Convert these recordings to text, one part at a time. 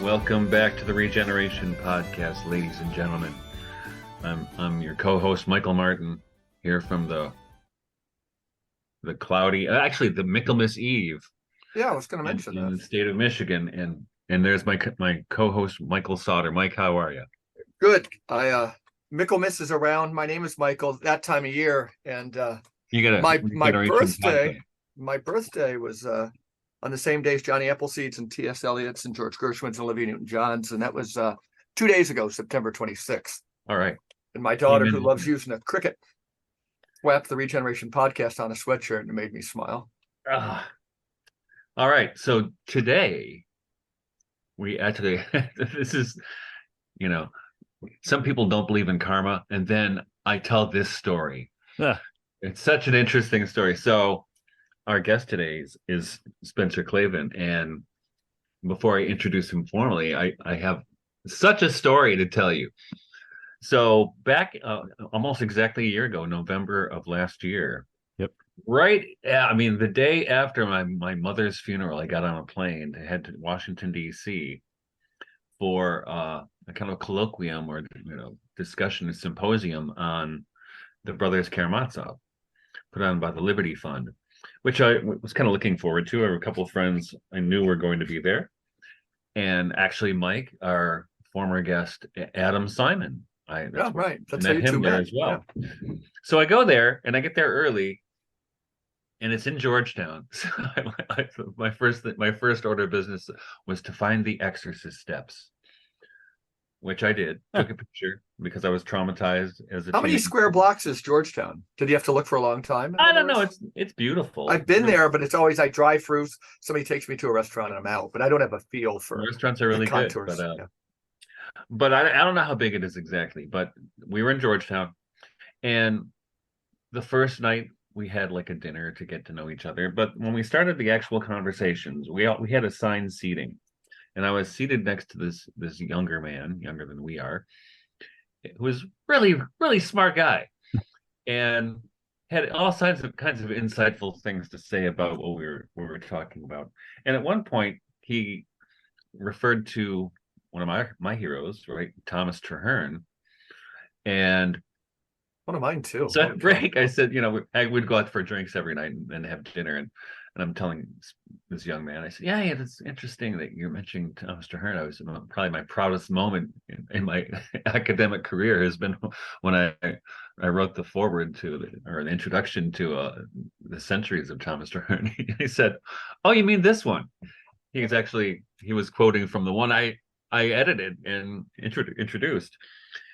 Welcome back to the Regeneration Podcast, ladies and gentlemen. I'm your co-host Michael Martin here from the cloudy, actually the Michaelmas Eve. Yeah, I was going to mention in that. the state of Michigan, and there's my co-host Michael Sauter. Mike, how are you? Good. Michaelmas is around. My name is Michael. That time of year, and You got my birthday was on the same day as Johnny Appleseed's and T.S. Eliot's and George Gershwin's and Olivia Newton-John's, and that was 2 days ago, September 26th. All right. And my daughter, who loves using a cricket, slapped the Regeneration Podcast on a sweatshirt, and it made me smile. All right. So today we actually this is, some people don't believe in karma, and then I tell this story. It's such an interesting story. So our guest today is Spencer Klavan, and before I introduce him formally, I have such a story to tell you. So back almost exactly a year ago, November of last year. Yep. Right. I mean, the day after my mother's funeral, I got on a plane to head to Washington, D.C. for a kind of colloquium or discussion, a symposium on the Brothers Karamazov, put on by the Liberty Fund, which I was kind of looking forward to. I have a couple of friends I knew were going to be there. And actually, Mike, our former guest, Adam Simon. Right. That's met him there as well. Yeah. So I go there, and I get there early, and it's in Georgetown. So my first order of business was to find the Exorcist steps, which I did. Took a picture because I was traumatized as a How many square blocks is Georgetown? Did you have to look for a long time? I don't know. It's beautiful. I've been there, but it's always I drive through. Somebody takes me to a restaurant and I'm out, but I don't have a feel for the restaurants are really good. But I don't know how big it is exactly. But we were in Georgetown, and the first night we had like a dinner to get to know each other. But when we started the actual conversations, we had assigned seating. And I was seated next to this younger man, younger than we are, who was really, really smart guy, and had all kinds of insightful things to say about what we were talking about. And at one point, he referred to one of my heroes, right, Thomas Traherne, and one of mine too. So at break, I said, we'd go out for drinks every night and have dinner, and I'm telling this young man, I said, yeah, it's interesting that you're mentioning Thomas Traherne. I was probably my proudest moment in my academic career has been when I wrote the foreword or the introduction to the Centuries of Thomas Traherne. He said, oh, you mean this one? He was quoting from the one I edited and introduced.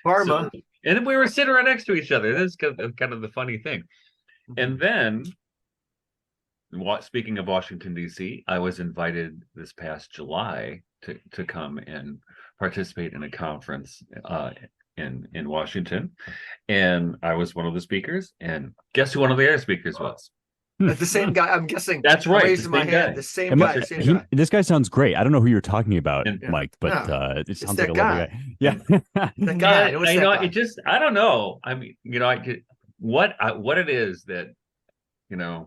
Karma. So, and we were sitting right next to each other. That's kind of the funny thing. And then, speaking of Washington, D.C., I was invited this past July to come and participate in a conference in Washington. And I was one of the speakers. And guess who one of the other speakers was? The same guy, I'm guessing. That's right. Raising my hand. The same guy. This guy sounds great. I don't know who you're talking about, Mike, but it sounds like a lovely guy. Yeah. That guy. I don't know. I mean, what it is that, I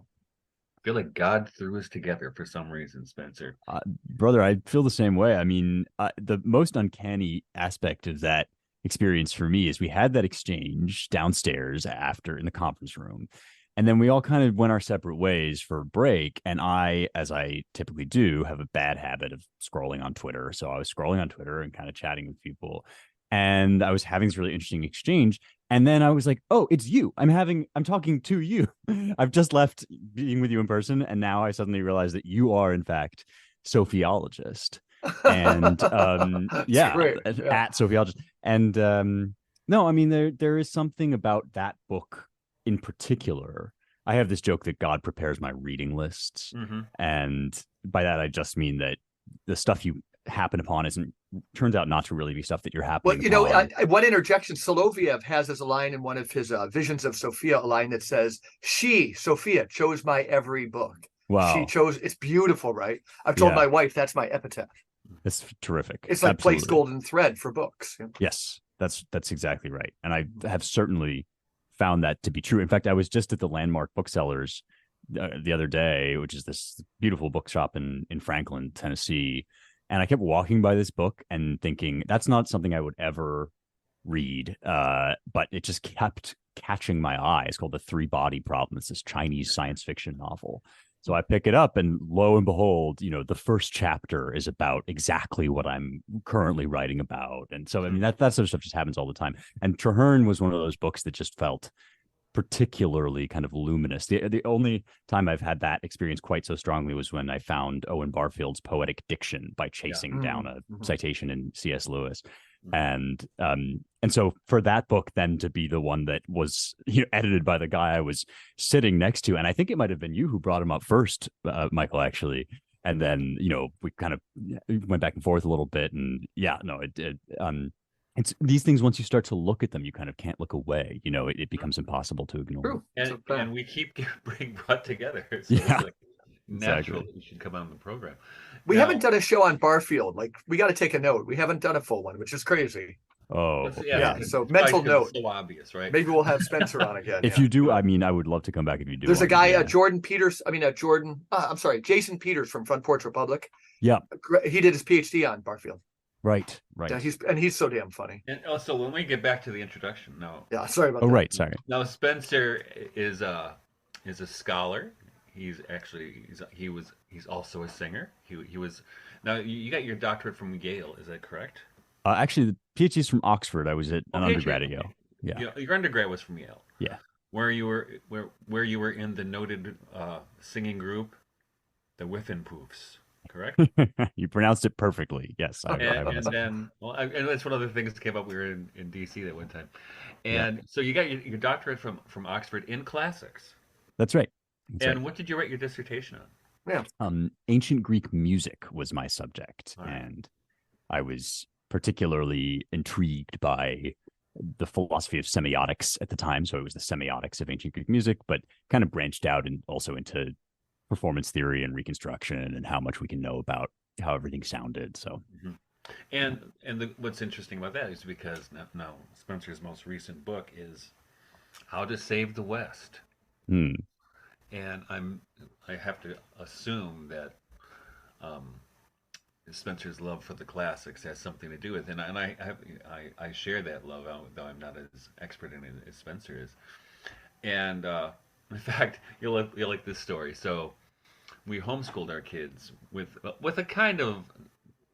feel like God threw us together for some reason, Spencer. Brother, I feel the same way. I mean, the most uncanny aspect of that experience for me is we had that exchange downstairs after in the conference room. And then we all kind of went our separate ways for a break. And I, as I typically do, have a bad habit of scrolling on Twitter. So I was scrolling on Twitter and kind of chatting with people. And I was having this really interesting exchange. And then I was like, oh, it's you. I'm talking to you. I've just left being with you in person. And now I suddenly realize that you are, in fact, Sophiologist. And at Sophiologist. And no, I mean, there is something about that book in particular. I have this joke that God prepares my reading lists. Mm-hmm. And by that, I just mean that the stuff you happen upon turns out not to really be stuff that you're happening upon. One interjection, Soloviev has as a line in one of his Visions of Sophia, a line that says, Sophia, chose my every book. Wow. She chose, it's beautiful, right? I've told my wife that's my epitaph. It's terrific. It's like placed golden thread for books. Yes, that's exactly right. And I have certainly found that to be true. In fact, I was just at the Landmark Booksellers the other day, which is this beautiful bookshop in Franklin, Tennessee. And I kept walking by this book and thinking that's not something I would ever read. But it just kept catching my eye. It's called The Three Body Problem. It's this Chinese science fiction novel. So I pick it up, and lo and behold, the first chapter is about exactly what I'm currently writing about. And so, I mean, that sort of stuff just happens all the time. And Traherne was one of those books that just felt particularly kind of luminous. The only time I've had that experience quite so strongly was when I found Owen Barfield's Poetic Diction by chasing down a citation in C.S. Lewis. And so for that book then to be the one that was edited by the guy I was sitting next to, and I think it might have been you who brought him up first, Michael, actually, and then we kind of went back and forth a little bit, and it's these things, once you start to look at them, you kind of can't look away. It becomes impossible to ignore. True. And we keep being brought together. So Yeah. It's like natural Exactly. that you should come on the program. We Now, haven't done a show on Barfield. Like, we got to take a note. We haven't done a full one, which is crazy. Oh, Yeah, it's so probably mental 'cause note. it's so obvious, right? Maybe we'll have Spencer on again. If you do, I mean, I would love to come back if you do. There's a want to, guy, yeah. Jason Peters from Front Porch Republic. Yeah. He did his PhD on Barfield. Right. Yeah, he's so damn funny. And also, when we get back to the introduction, Yeah, sorry about that. Oh, right. Sorry. now Spencer is a scholar. He's also a singer. He was. Now you got your doctorate from Yale, is that correct? Actually, the PhD is from Oxford. I was at an undergrad at Yale. Yeah. Your undergrad was from Yale. Yeah. Where you were in the noted singing group, the Whiffenpoofs, correct? You pronounced it perfectly. Yes. And then, and that's one of the things that came up. We were in DC that one time, and so you got your doctorate from Oxford in classics. That's right. And what did you write your dissertation on? Yeah. Ancient Greek music was my subject, Right. and I was particularly intrigued by the philosophy of semiotics at the time. So it was the semiotics of ancient Greek music, but kind of branched out and also into performance theory and reconstruction and how much we can know about how everything sounded. So, and what's interesting about that is because now Spencer's most recent book is How to Save the West. And I have to assume that Spencer's love for the classics has something to do with it, and I share that love, though I'm not as expert in it as Spencer is. And in fact, you'll like this story. So we homeschooled our kids with a kind of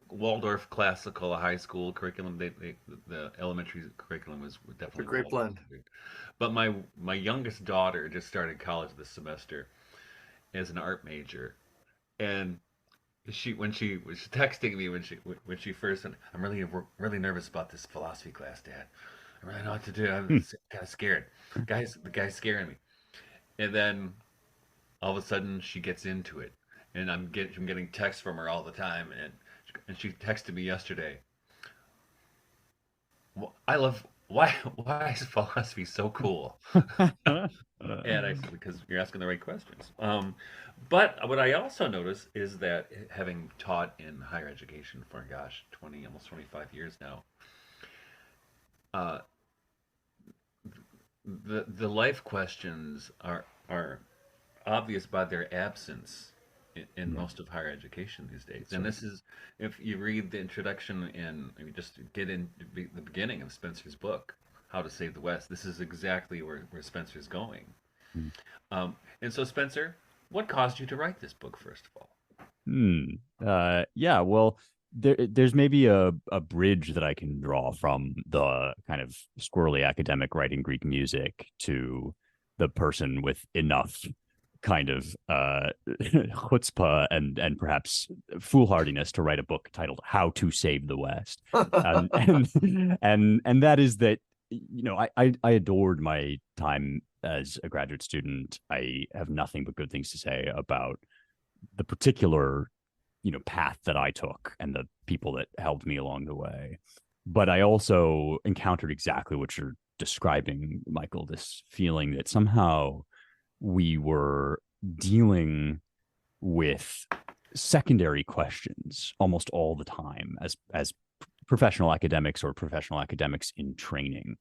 Waldorf classical high school curriculum. The elementary curriculum was definitely a great blend. But my youngest daughter just started college this semester as an art major, and when she was texting me when she first said, "I'm really nervous about this philosophy class, Dad. I really don't know what to do. I'm kind of scared. The guy's scaring me." And then all of a sudden she gets into it, and I'm getting texts from her all the time, and she texted me yesterday. Why is philosophy so cool? And I said, because you're asking the right questions. But what I also notice is that having taught in higher education for, almost 25 years now, the life questions are obvious by their absence in most of higher education these days. And this is, if you read the introduction and you just get in the beginning of Spencer's book, How to Save the West, this is exactly where Spencer's going. And so, Spencer, what caused you to write this book, first of all? Yeah, well, there's maybe a bridge that I can draw from the kind of squirrely academic writing Greek music to the person with enough kind of chutzpah and perhaps foolhardiness to write a book titled How to Save the West. And that is that, I adored my time as a graduate student. I have nothing but good things to say about the particular path that I took and the people that helped me along the way. But I also encountered exactly what you're describing, Michael, this feeling that somehow we were dealing with secondary questions almost all the time as professional academics or professional academics in training.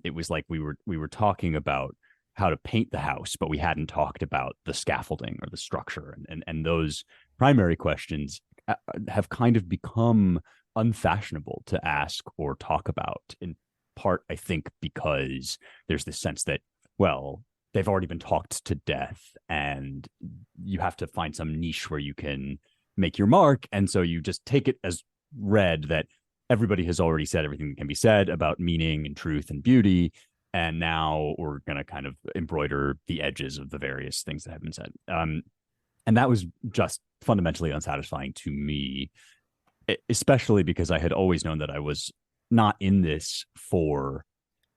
It was like we were talking about how to paint the house, but we hadn't talked about the scaffolding or the structure, and those primary questions have kind of become unfashionable to ask or talk about, in part, I think, because there's this sense that, well, they've already been talked to death and you have to find some niche where you can make your mark. And so you just take it as read that everybody has already said everything that can be said about meaning and truth and beauty. And now we're going to kind of embroider the edges of the various things that have been said. And that was just fundamentally unsatisfying to me, especially because I had always known that I was not in this for,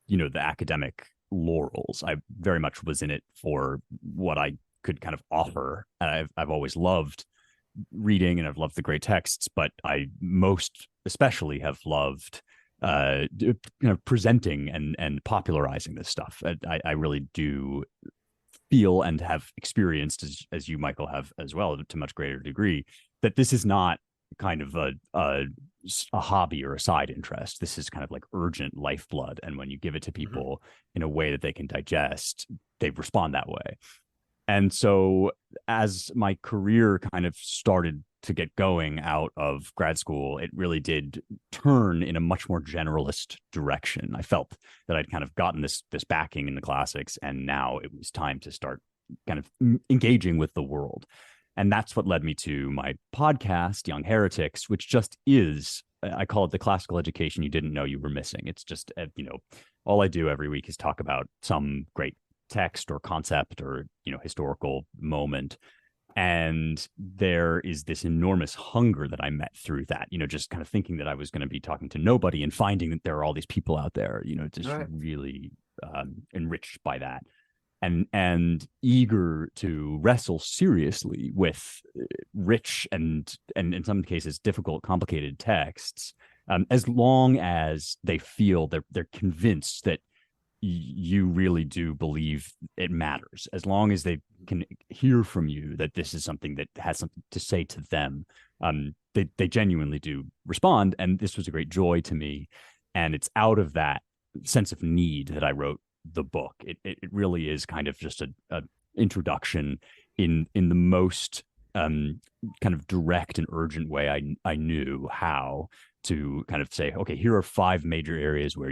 the academic laurels. I very much was in it for what I could kind of offer. And I've always loved reading and I've loved the great texts, but I most especially have loved presenting and popularizing this stuff. I really do feel and have experienced, as you, Michael, have as well, to much greater degree, that this is not kind of a hobby or a side interest. This is kind of like urgent lifeblood. And when you give it to people in a way that they can digest, they respond that way. And so as my career kind of started to get going out of grad school, it really did turn in a much more generalist direction. I felt that I'd kind of gotten this backing in the classics, and now it was time to start kind of engaging with the world. And that's what led me to my podcast, Young Heretics, which just is, I call it the classical education you didn't know you were missing. It's just, all I do every week is talk about some great text or concept or, historical moment. And there is this enormous hunger that I met through that, just kind of thinking that I was going to be talking to nobody and finding that there are all these people out there, just really enriched by that. And eager to wrestle seriously with rich and in some cases difficult, complicated texts, as long as they feel they're convinced that you really do believe it matters, as long as they can hear from you that this is something that has something to say to them. They genuinely do respond, and this was a great joy to me. And it's out of that sense of need that I wrote the book. It really is kind of just a introduction in the most kind of direct and urgent way I knew how to kind of say, okay, here are 5 major areas where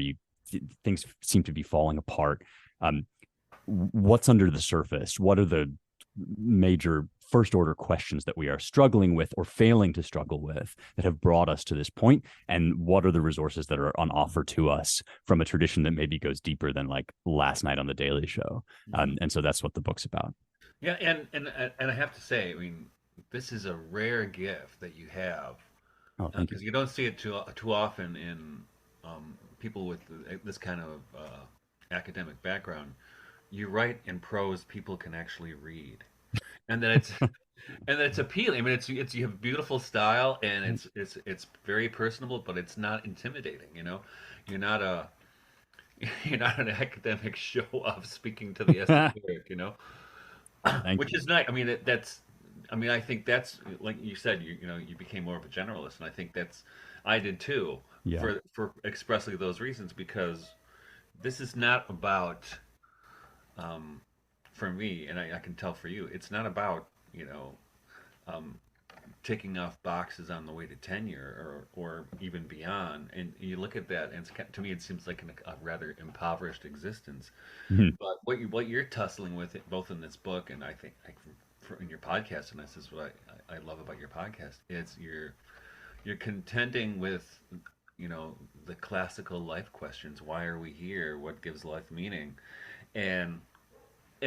things seem to be falling apart. What's under the surface? What are the major first order questions that we are struggling with or failing to struggle with that have brought us to this point? And what are the resources that are on offer to us from a tradition that maybe goes deeper than like Last Night on the Daily Show? And so that's what the book's about. Yeah, and I have to say, I mean, this is a rare gift that you have, because you don't see it too often in people with this kind of academic background. You write in prose people can actually read, and then it's appealing. I mean, it's you have beautiful style, and it's very personable, but it's not intimidating. You're not a you're not an academic show off speaking to the esoteric. Which is nice. I mean, I think that's like you said. You became more of a generalist, and I think I did too. Yeah. For expressly those reasons, because this is not about, for me, and I can tell for you, it's not about um, ticking off boxes on the way to tenure or even beyond. And you look at that, and to me, it seems like a rather impoverished existence. Mhm. But what you're tussling with, both in this book and I think in your podcast, and this is what I love about your podcast, is you're contending with the classical life questions. Why are we here? What gives life meaning? And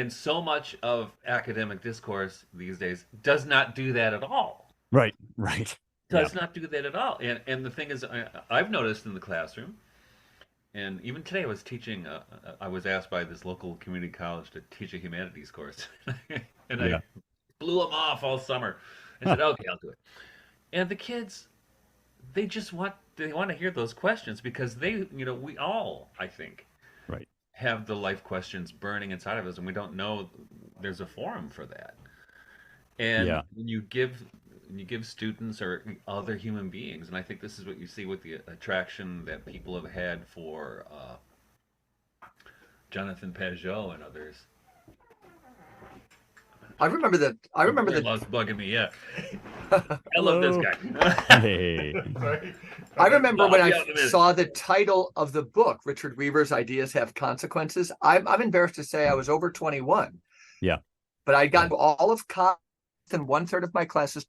so much of academic discourse these days does not do that at all. Right. Yeah. Does not do that at all. And the thing is, I've noticed in the classroom, and even today I was teaching. I was asked by this local community college to teach a humanities course, and I blew them off all summer. I said, "Okay, I'll do it." And the kids, they just want to hear those questions, because we all, I think, Right. have the life questions burning inside of us, and we don't know there's a forum for that. And Yeah. when you give students or other human beings, and I think this is what you see with the attraction that people have had for Jonathan Pageau and others. I remember that. I remember that. Lost bugging me. Yeah, I love this guy. Hey. Sorry. I remember when I'll I be out in a minute. saw the title of the book, Richard Weaver's Ideas Have Consequences. I'm embarrassed to say I was over 21. Yeah. But I'd gotten all of and 1/3 of my classes.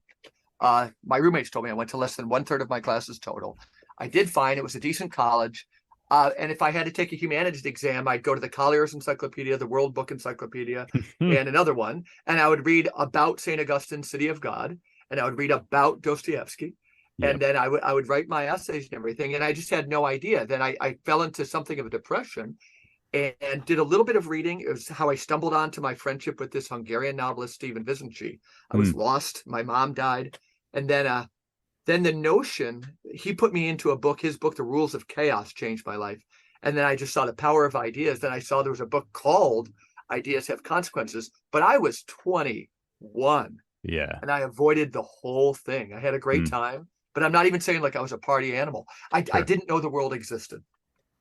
My roommates told me I went to less than 1/3 of my classes total. I did fine. It was a decent college. And if I had to take a humanities exam, I'd go to the Collier's Encyclopedia, the World Book Encyclopedia, and another one. And I would read about St. Augustine, City of God, and I would read about Dostoevsky. Yep. And then I would write my essays and everything. And I just had no idea. Then I fell into something of a depression and did a little bit of reading. It was how I stumbled onto my friendship with this Hungarian novelist, Stephen Vizinci. I was lost. My mom died. And then the notion, he put me into a book, his book, The Rules of Chaos, changed my life. And then I just saw the power of ideas. Then I saw there was a book called Ideas Have Consequences, but I was 21. Yeah. And I avoided the whole thing. I had a great time, but I'm not even saying like I was a party animal. I didn't know the world existed.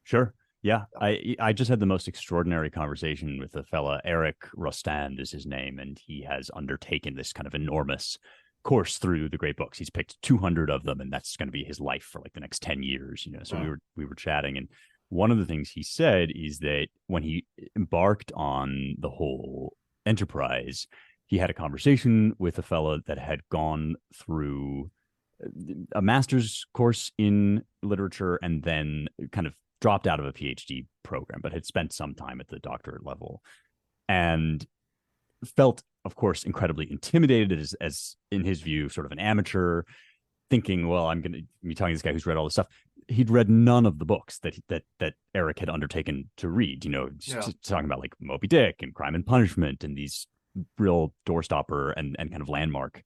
Sure. Yeah. I just had the most extraordinary conversation with a fella, Eric Rostand is his name, and he has undertaken this kind of enormous course through the great books. He's picked 200 of them, and that's going to be his life for like the next 10 years. So we were chatting, and one of the things he said is that when he embarked on the whole enterprise, he had a conversation with a fellow that had gone through a master's course in literature and then kind of dropped out of a PhD program, but had spent some time at the doctorate level and felt, of course, incredibly intimidated as in his view, sort of an amateur, thinking, well, I'm going to be talking to this guy who's read all this stuff. He'd read none of the books that Eric had undertaken to read, talking about like Moby Dick and Crime and Punishment and these real doorstopper and kind of landmark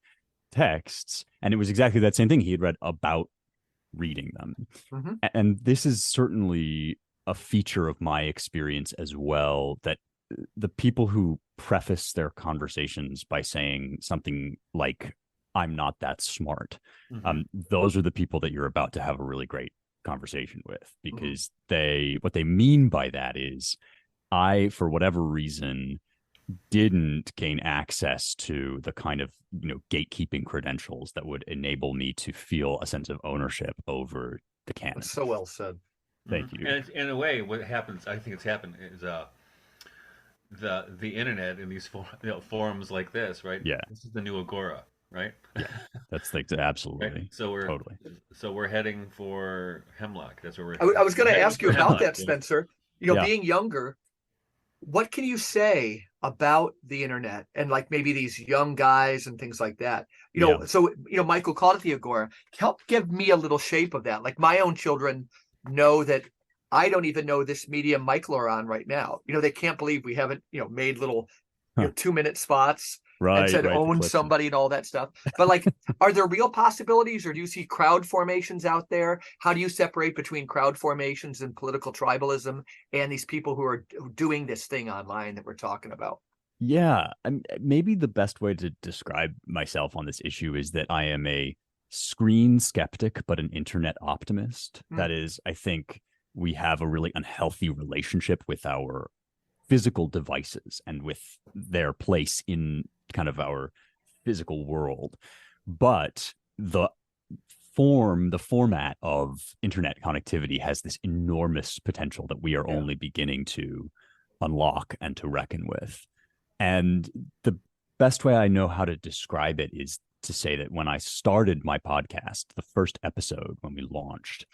texts. And it was exactly that same thing he had read about reading them. And this is certainly a feature of my experience as well, that the people who preface their conversations by saying something like, I'm not that smart, those are the people that you're about to have a really great conversation with, because what they mean by that is, I, for whatever reason, didn't gain access to the kind of gatekeeping credentials that would enable me to feel a sense of ownership over the canon. That's so well said. Thank you. And in a way, what happens, I think it's happened, is the internet in these forums like this, right? Yeah, this is the new Agora, right? Yeah, that's like absolutely. Right? So we're heading for Hemlock. That's where we're. I was going to ask you about that, yeah. Spencer. Being younger, what can you say about the internet and like maybe these young guys and things like that? So Michael called it the Agora. Help give me a little shape of that. Like my own children know that I don't even know this medium Michael are on right now. They can't believe we haven't made little 2-minute spots and said own somebody and all that stuff. But like, are there real possibilities, or do you see crowd formations out there? How do you separate between crowd formations and political tribalism and these people who are doing this thing online that we're talking about? Yeah, maybe the best way to describe myself on this issue is that I am a screen skeptic, but an internet optimist. That is, I think we have a really unhealthy relationship with our physical devices and with their place in kind of our physical world. But the format of internet connectivity has this enormous potential that we are only beginning to unlock and to reckon with. And the best way I know how to describe it is to say that when I started my podcast, the first episode when we launched,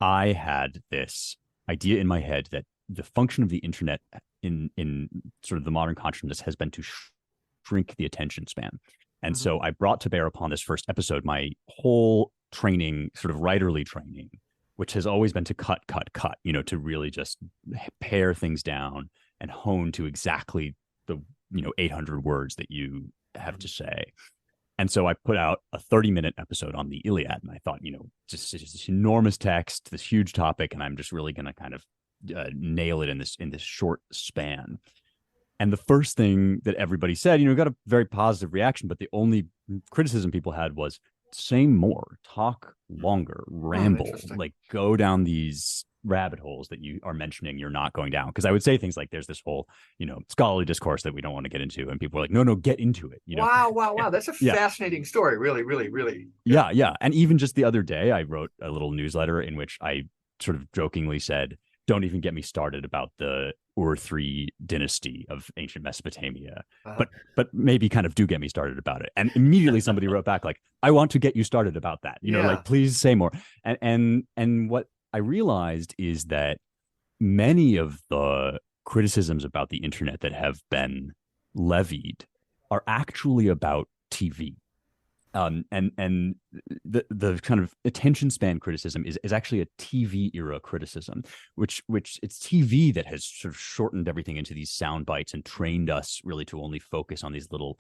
I had this idea in my head that the function of the internet in sort of the modern consciousness has been to shrink the attention span. And so I brought to bear upon this first episode my whole training, sort of writerly training, which has always been to cut, to really just pare things down and hone to exactly the 800 words that you have to say. And so I put out a 30-minute episode on the Iliad, and I thought, just this enormous text, this huge topic, and I'm just really going to kind of nail it in this short span. And the first thing that everybody said, got a very positive reaction, but the only criticism people had was say more, talk longer, ramble, like go down these rabbit holes that you are mentioning you're not going down. Because I would say things like there's this whole, scholarly discourse that we don't want to get into, and people are like, no, get into it. Wow. That's a Yeah. fascinating story. Really, really, really. Yeah. And even just the other day, I wrote a little newsletter in which I sort of jokingly said, don't even get me started about the Ur-3 dynasty of ancient Mesopotamia, but maybe kind of do get me started about it. And immediately somebody wrote back like, I want to get you started about that. Like, please say more. And what I realized is that many of the criticisms about the internet that have been levied are actually about TV. And the kind of attention span criticism is actually a TV era criticism, which it's TV that has sort of shortened everything into these sound bites and trained us really to only focus on these little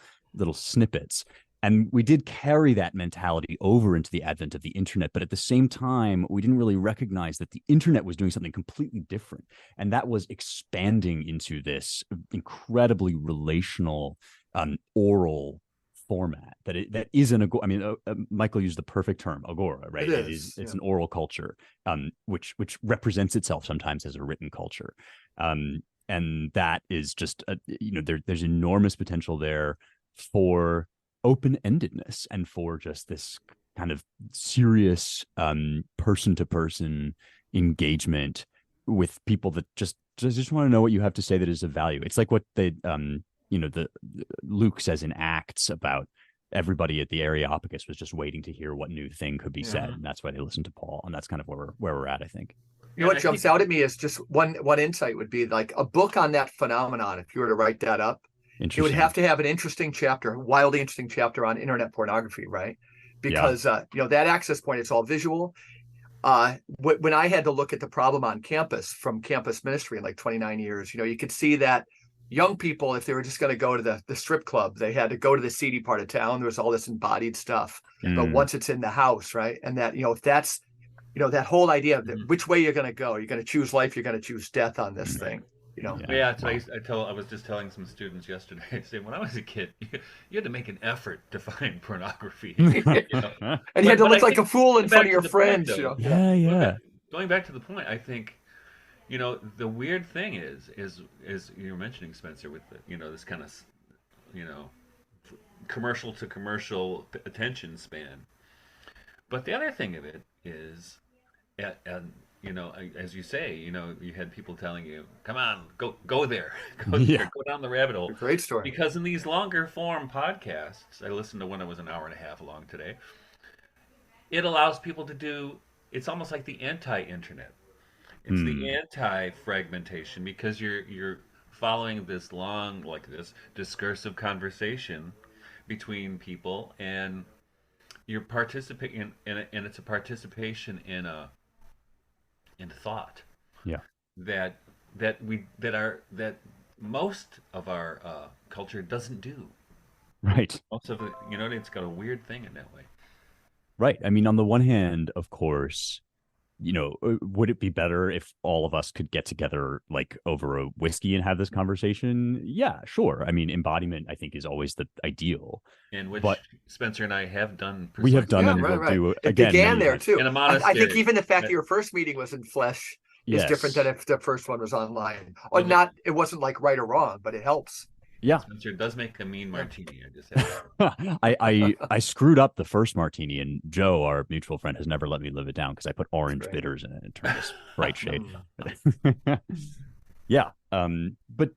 snippets. And we did carry that mentality over into the advent of the internet, but at the same time, we didn't really recognize that the internet was doing something completely different, and that was expanding into this incredibly relational, oral format that is an agora. I mean, Michael used the perfect term, agora, right? It's an oral culture, which represents itself sometimes as a written culture, and that is just there's enormous potential there for open-endedness and for just this kind of serious person-to-person engagement with people that just want to know what you have to say that is of value. It's like what they the Luke says in Acts about everybody at the Areopagus was just waiting to hear what new thing could be said, and that's why they listened to Paul, and that's kind of where we're at, I think. What jumps out at me is just one insight would be like a book on that phenomenon. If you were to write that up, it would have to have an interesting chapter, wildly interesting chapter on internet pornography, right? Because that access point, it's all visual. When I had to look at the problem on campus from campus ministry in like 29 years, you could see that young people, if they were just going to go to the strip club, they had to go to the seedy part of town. There was all this embodied stuff. But once it's in the house, right? And that, if that's, that whole idea of which way you're going to go, you're going to choose life, you're going to choose death on this thing. I was just telling some students yesterday. I said, when I was a kid, you had to make an effort to find pornography, and you had to look like a fool in front of your friends. Going back to the point, I think, the weird thing is you were mentioning, Spencer, with this kind of commercial to commercial attention span. But the other thing of it is, as you say, you had people telling you, come on, go there, go down the rabbit hole. Great story. Because in these longer form podcasts, I listened to one that was an hour and a half long today. It allows people to do. It's almost like the anti-internet. It's the anti-fragmentation, because you're following this long, like this discursive conversation between people, and you're participating and it's a participation in thought. Yeah. That most of our culture doesn't do. Right. Most of it, it's got a weird thing in that way. Right. I mean, on the one hand, of course, would it be better if all of us could get together like over a whiskey and have this conversation? Yeah, sure. I mean, embodiment, I think, is always the ideal. And which Spencer and I have done. We have done, and we'll do it again. It began there too. In a monastery. I think even the fact that your first meeting was in flesh is different than if the first one was online. Or not, it wasn't like right or wrong, but it helps. Yeah, Spencer does make a mean martini. I just have I screwed up the first martini, and Joe, our mutual friend, has never let me live it down because I put orange bitters in it and turned this bright shade. Yeah, but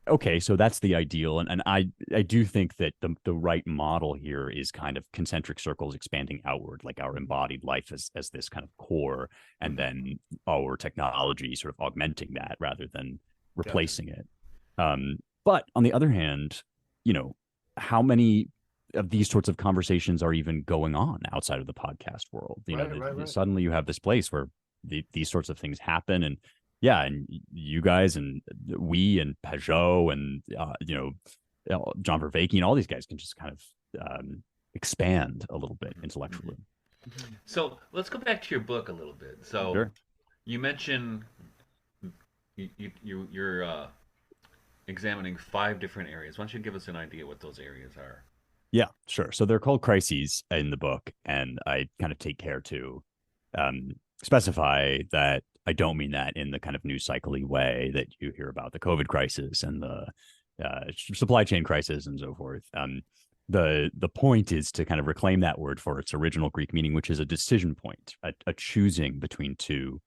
okay, so that's the ideal, and I do think that the right model here is kind of concentric circles expanding outward, like our embodied life as this kind of core, and then our technology sort of augmenting that rather than replacing it. But on the other hand, how many of these sorts of conversations are even going on outside of the podcast world? Suddenly you have this place where these sorts of things happen, and you guys and we and Peugeot and John Vervaeke and all these guys can just kind of expand a little bit intellectually. So let's go back to your book a little bit. So sure. You mentioned you're examining 5 different areas. Why don't you give us an idea what those areas are? Yeah, sure. So they're called crises in the book, and I kind of take care to specify that I don't mean that in the kind of news cycle-y way that you hear about the COVID crisis and the supply chain crisis and so forth. The point is to kind of reclaim that word for its original Greek meaning, which is a decision point, a choosing between two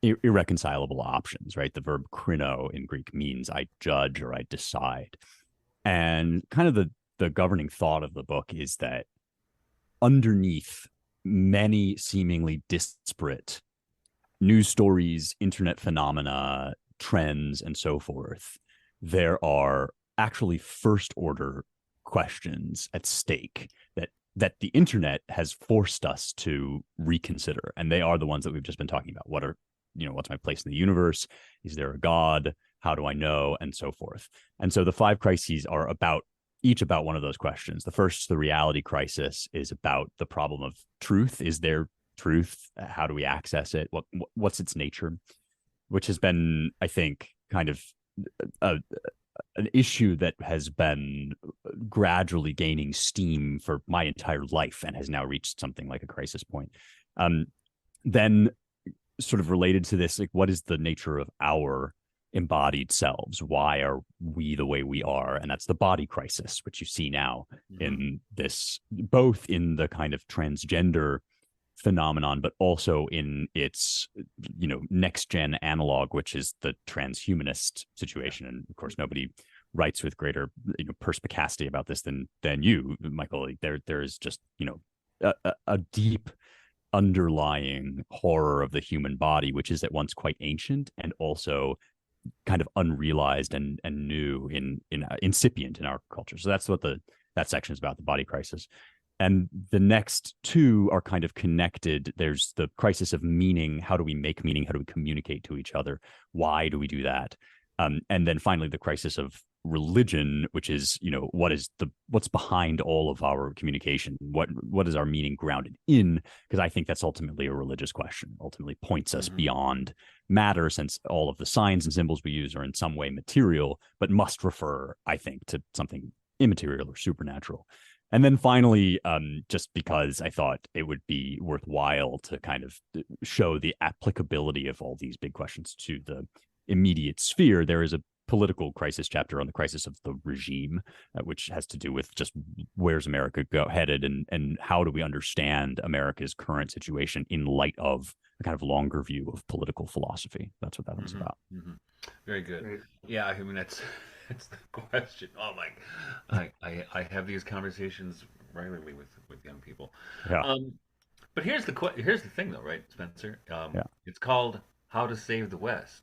irreconcilable options, right? The verb krino in Greek means I judge or I decide. And kind of the governing thought of the book is that underneath many seemingly disparate news stories, internet phenomena, trends, and so forth, there are actually first order questions at stake that the internet has forced us to reconsider. And they are the ones that we've just been talking about. What's my place in the universe? Is there a God? How do I know? And so forth. And so the five crises are each about one of those questions. The first, the reality crisis, is about the problem of truth. Is there truth? How do we access it? What's its nature? Which has been, I think, kind of an issue that has been gradually gaining steam for my entire life and has now reached something like a crisis point. Then sort of related to this, like, what is the nature of our embodied selves? Why are we the way we are? And that's the body crisis, which you see now in this, both in the kind of transgender phenomenon, but also in its, next gen analog, which is the transhumanist situation. And of course, nobody writes with greater, perspicacity about this than you, Michael. There is just, a deep underlying horror of the human body, which is at once quite ancient and also kind of unrealized and new in incipient in our culture. So that's what that section is about, the body crisis. And the next two are kind of connected. There's the crisis of meaning. How do we make meaning? How do we communicate to each other? Why do we do that? And then finally, the crisis of religion, which is, what's behind all of our communication? What is our meaning grounded in? Because I think that's ultimately a religious question, ultimately points us beyond matter, since all of the signs and symbols we use are in some way material, but must refer, I think, to something immaterial or supernatural. And then finally, just because I thought it would be worthwhile to kind of show the applicability of all these big questions to the immediate sphere, there is a political crisis chapter on the crisis of the regime, which has to do with just where's America headed and how do we understand America's current situation in light of a kind of longer view of political philosophy. That's what that one's about. Very good. Great. Yeah, I mean, that's the question. Oh my, I have these conversations regularly with young people. Yeah. But here's the thing though, right, Spencer? It's called How to Save the West.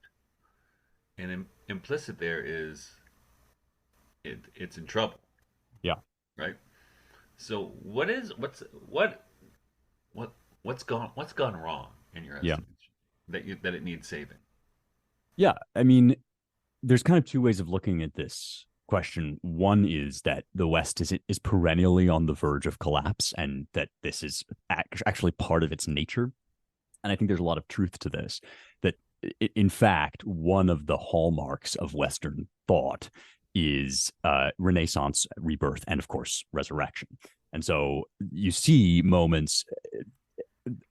And implicit there is it's in trouble. Yeah. Right. So what's gone wrong in your estimation that it needs saving? Yeah, I mean, there's kind of two ways of looking at this question. One is that the West is perennially on the verge of collapse, and that this is actually part of its nature. And I think there's a lot of truth to this, that in fact, one of the hallmarks of Western thought is Renaissance, rebirth, and of course, resurrection. And so you see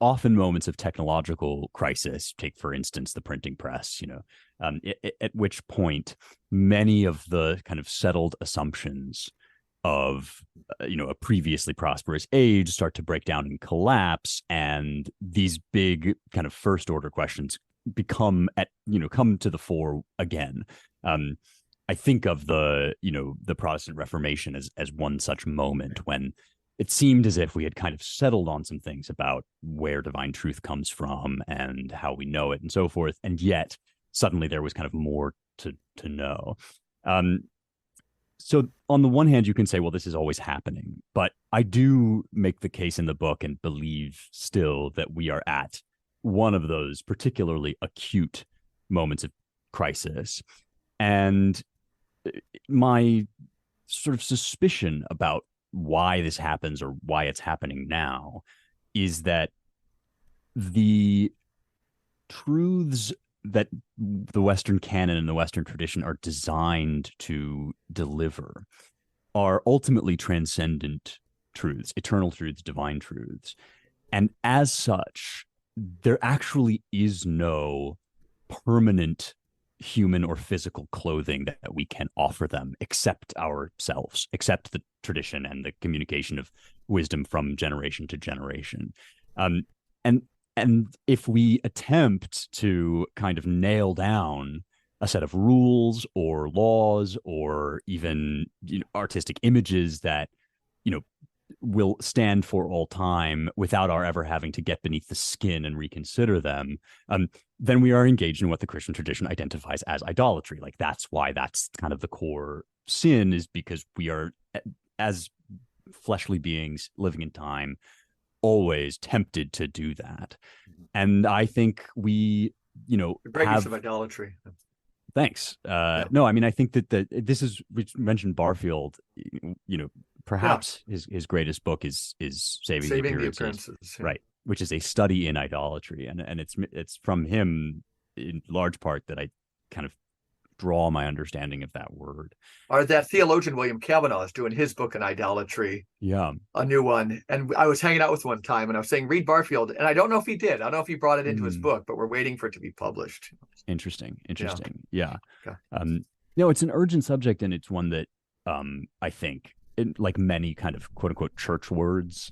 often moments of technological crisis. Take, for instance, the printing press, at which point many of the kind of settled assumptions of a previously prosperous age start to break down and collapse, and these big kind of first order questions come to the fore again. I think of the Protestant Reformation as one such moment when it seemed as if we had kind of settled on some things about where divine truth comes from and how we know it and so forth, and yet suddenly there was kind of more to know. So on the one hand, you can say, well, this is always happening, but I do make the case in the book and believe still that we are at one of those particularly acute moments of crisis. And my sort of suspicion about why this happens or why it's happening now is that the truths that the Western canon and the Western tradition are designed to deliver are ultimately transcendent truths, eternal truths, divine truths. And as such, there actually is no permanent human or physical clothing that we can offer them except ourselves, except the tradition and the communication of wisdom from generation to generation. Um, and and if we attempt to kind of nail down a set of rules or laws or even artistic images that you know will stand for all time without our ever having to get beneath the skin and reconsider them, then we are engaged in what the Christian tradition identifies as idolatry. Like that's why that's kind of the core sin, is because we are, as fleshly beings living in time, always tempted to do that. And I think we, Great use of have idolatry. thanks. Yeah. No, I mean, I think that this is, we mentioned Barfield, perhaps his greatest book is Saving the Appearances, Yeah. right? Which is a study in idolatry. And it's from him in large part that I kind of draw my understanding of that word. Or that theologian William Kavanaugh is doing his book on idolatry. Yeah. A new one. And I was hanging out with one time and I was saying, read Barfield. And I don't know if he did. I don't know if he brought it into his book, but we're waiting for it to be published. Interesting. Yeah. Okay. It's an urgent subject, and it's one that I think, like many kind of quote unquote church words,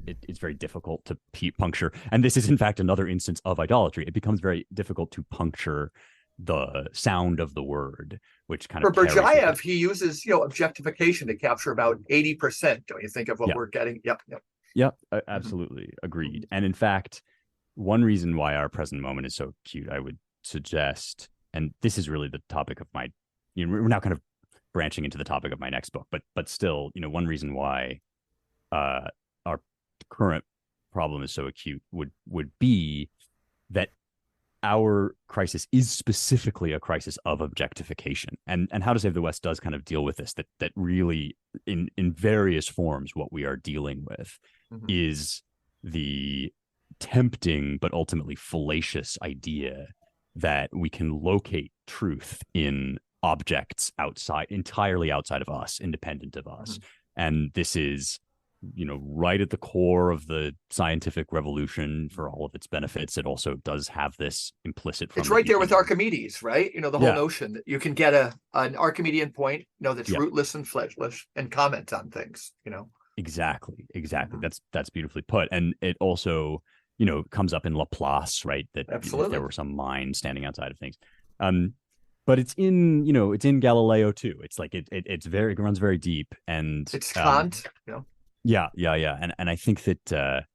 it's very difficult to puncture. And this is in fact another instance of idolatry. It becomes very difficult to puncture the sound of the word, which kind of for Berdyaev, he uses objectification to capture about 80%. Don't you think of what we're getting? Yep. Absolutely agreed. And in fact, one reason why our present moment is so cute, I would suggest, and this is really the topic of my, we're now kind of branching into the topic of my next book, but still, one reason why our current problem is so acute would be that our crisis is specifically a crisis of objectification. And How to Save the West does kind of deal with this, that really in various forms, what we are dealing with is the tempting but ultimately fallacious idea that we can locate truth in objects entirely outside of us, independent of us. And this is right at the core of the scientific revolution for all of its benefits. It also does have this implicit. It's right there with Archimedes, right? The whole notion that you can get an Archimedean point, that's rootless and fleshless, and comment on things. Exactly. That's beautifully put. And it also, comes up in Laplace, right? That there were some minds standing outside of things. But it's in Galileo too. It's like it runs very deep, and it's Kant. Yeah. And I think that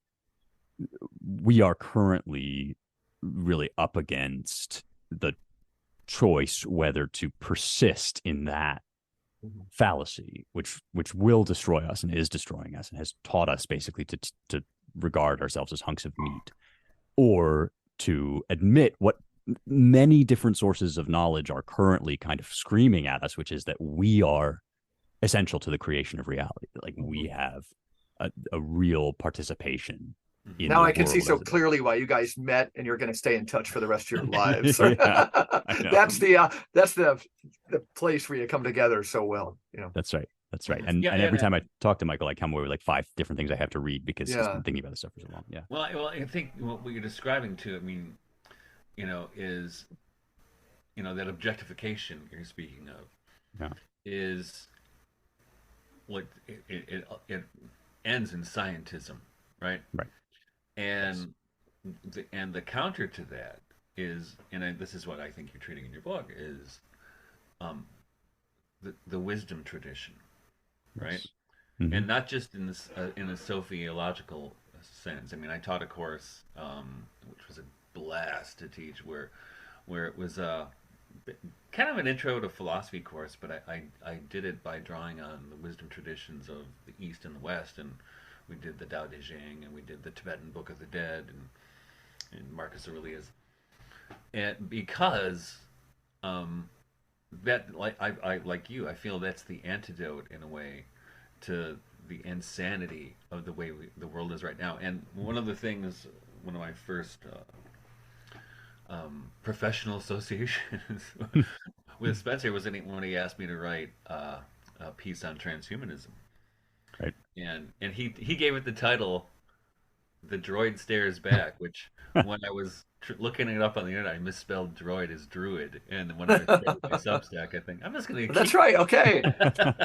we are currently really up against the choice whether to persist in that fallacy, which will destroy us and is destroying us and has taught us basically to regard ourselves as hunks of meat, or to admit what many different sources of knowledge are currently kind of screaming at us, which is that we are essential to the creation of reality. Like we have a real participation. Now I can see so clearly why you guys met, and you're going to stay in touch for the rest of your lives. That's the place where you come together so well. That's right. And every time I talk to Michael, I come away with like 5 different things I have to read because he's been thinking about this stuff for so long. Yeah. Well, I think what you're describing too, I mean, is that objectification you're speaking of is what it ends in scientism, right? Right. And the counter to that is, and this is what I think you're treating in your book, is the wisdom tradition, right? Mm-hmm. And not just in this in a sophiological sense. I mean, I taught a course which was a blast to teach, where it was kind of an intro to philosophy course, but I did it by drawing on the wisdom traditions of the East and the West, and we did the Tao Te Ching, and we did the Tibetan Book of the Dead, and Marcus Aurelius, and because that, I like you, I feel that's the antidote in a way to the insanity of the way the world is right now. And one of the things, one of my first professional associations with Spencer was when he asked me to write a piece on transhumanism. Right. And he gave it the title The droid stares back, which when I was looking it up on the internet, I misspelled droid as druid, and when I started my Substack, I think I'm just going to That's keep. right. Okay.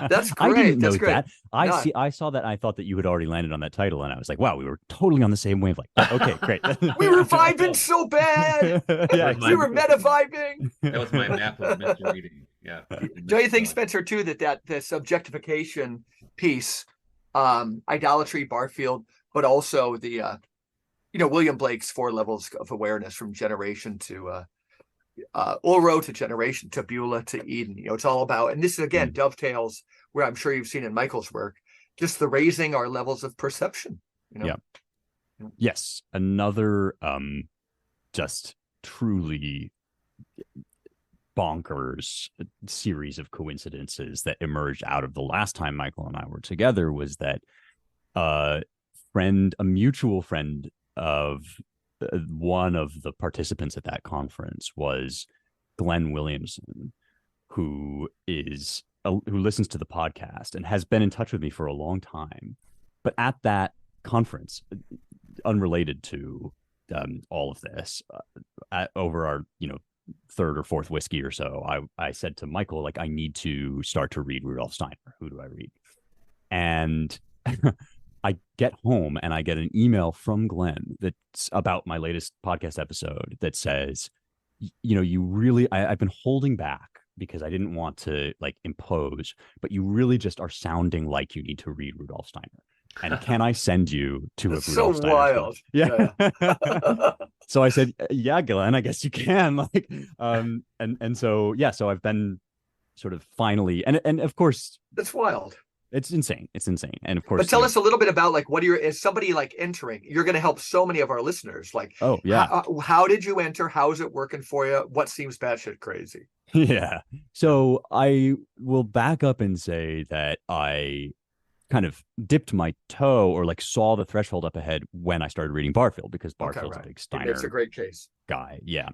That's I didn't great. That's know great. that. No, I saw that. And I thought that you had already landed on that title, and I was like, wow, we were totally on the same wavelength. Yeah, okay, great. we were vibing so bad. Yeah, Was my We were meta vibing. that was my map of misreading. Yeah, Don't you think, misspelling. Spencer, too, that the subjectification piece, idolatry, Barfield, but also the William Blake's 4 levels of awareness from generation to Ulro to generation to Beulah to Eden. It's all about, and this again dovetails where I'm sure you've seen in Michael's work, just the raising our levels of perception. Yeah. Yes, another just truly bonkers series of coincidences that emerged out of the last time Michael and I were together was that a mutual friend of one of the participants at that conference was Glenn Williamson, who listens to the podcast and has been in touch with me for a long time. But at that conference, unrelated to all of this, over our third or fourth whiskey or so, I said to Michael, like, I need to start to read Rudolf Steiner. Who do I read? And I get home and I get an email from Glenn that's about my latest podcast episode that says, you really, I've been holding back because I didn't want to like impose, but you really just are sounding like you need to read Rudolf Steiner. And can I send you to a Rudolf Steiner wild book? Yeah. So I said, yeah, Glenn, I guess you can. Like, and so so I've been sort of finally, and of course, that's wild. It's insane. And of course, but tell us a little bit about like is somebody like entering? You're going to help so many of our listeners. Like, oh yeah, how did you enter? How is it working for you? What seems batshit crazy? Yeah. So I will back up and say that I kind of dipped my toe or like saw the threshold up ahead when I started reading Barfield, because Barfield's a big Steiner. It's a great case guy. Yeah.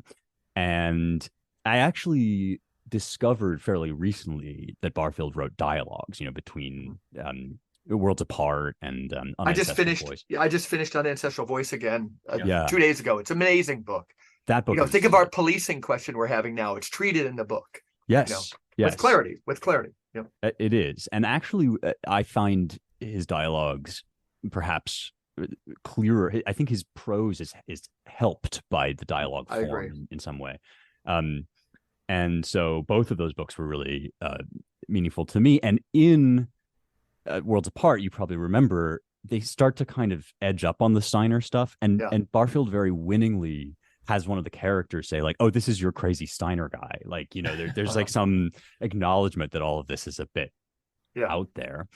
And I actually discovered fairly recently that Barfield wrote dialogues, between Worlds Apart and I just finished Unancestral Voice again 2 days ago. It's an amazing book. That book, think of our policing question we're having now. It's treated in the book. Yes. Yes. With clarity. It is. And actually, I find his dialogues perhaps clearer. I think his prose is helped by the dialogue form in some way. And so both of those books were really meaningful to me. And in Worlds Apart, you probably remember, they start to kind of edge up on the Steiner stuff. And Barfield very winningly has one of the characters say like, oh, this is your crazy Steiner guy. Like, there's like some acknowledgement that all of this is a bit out there.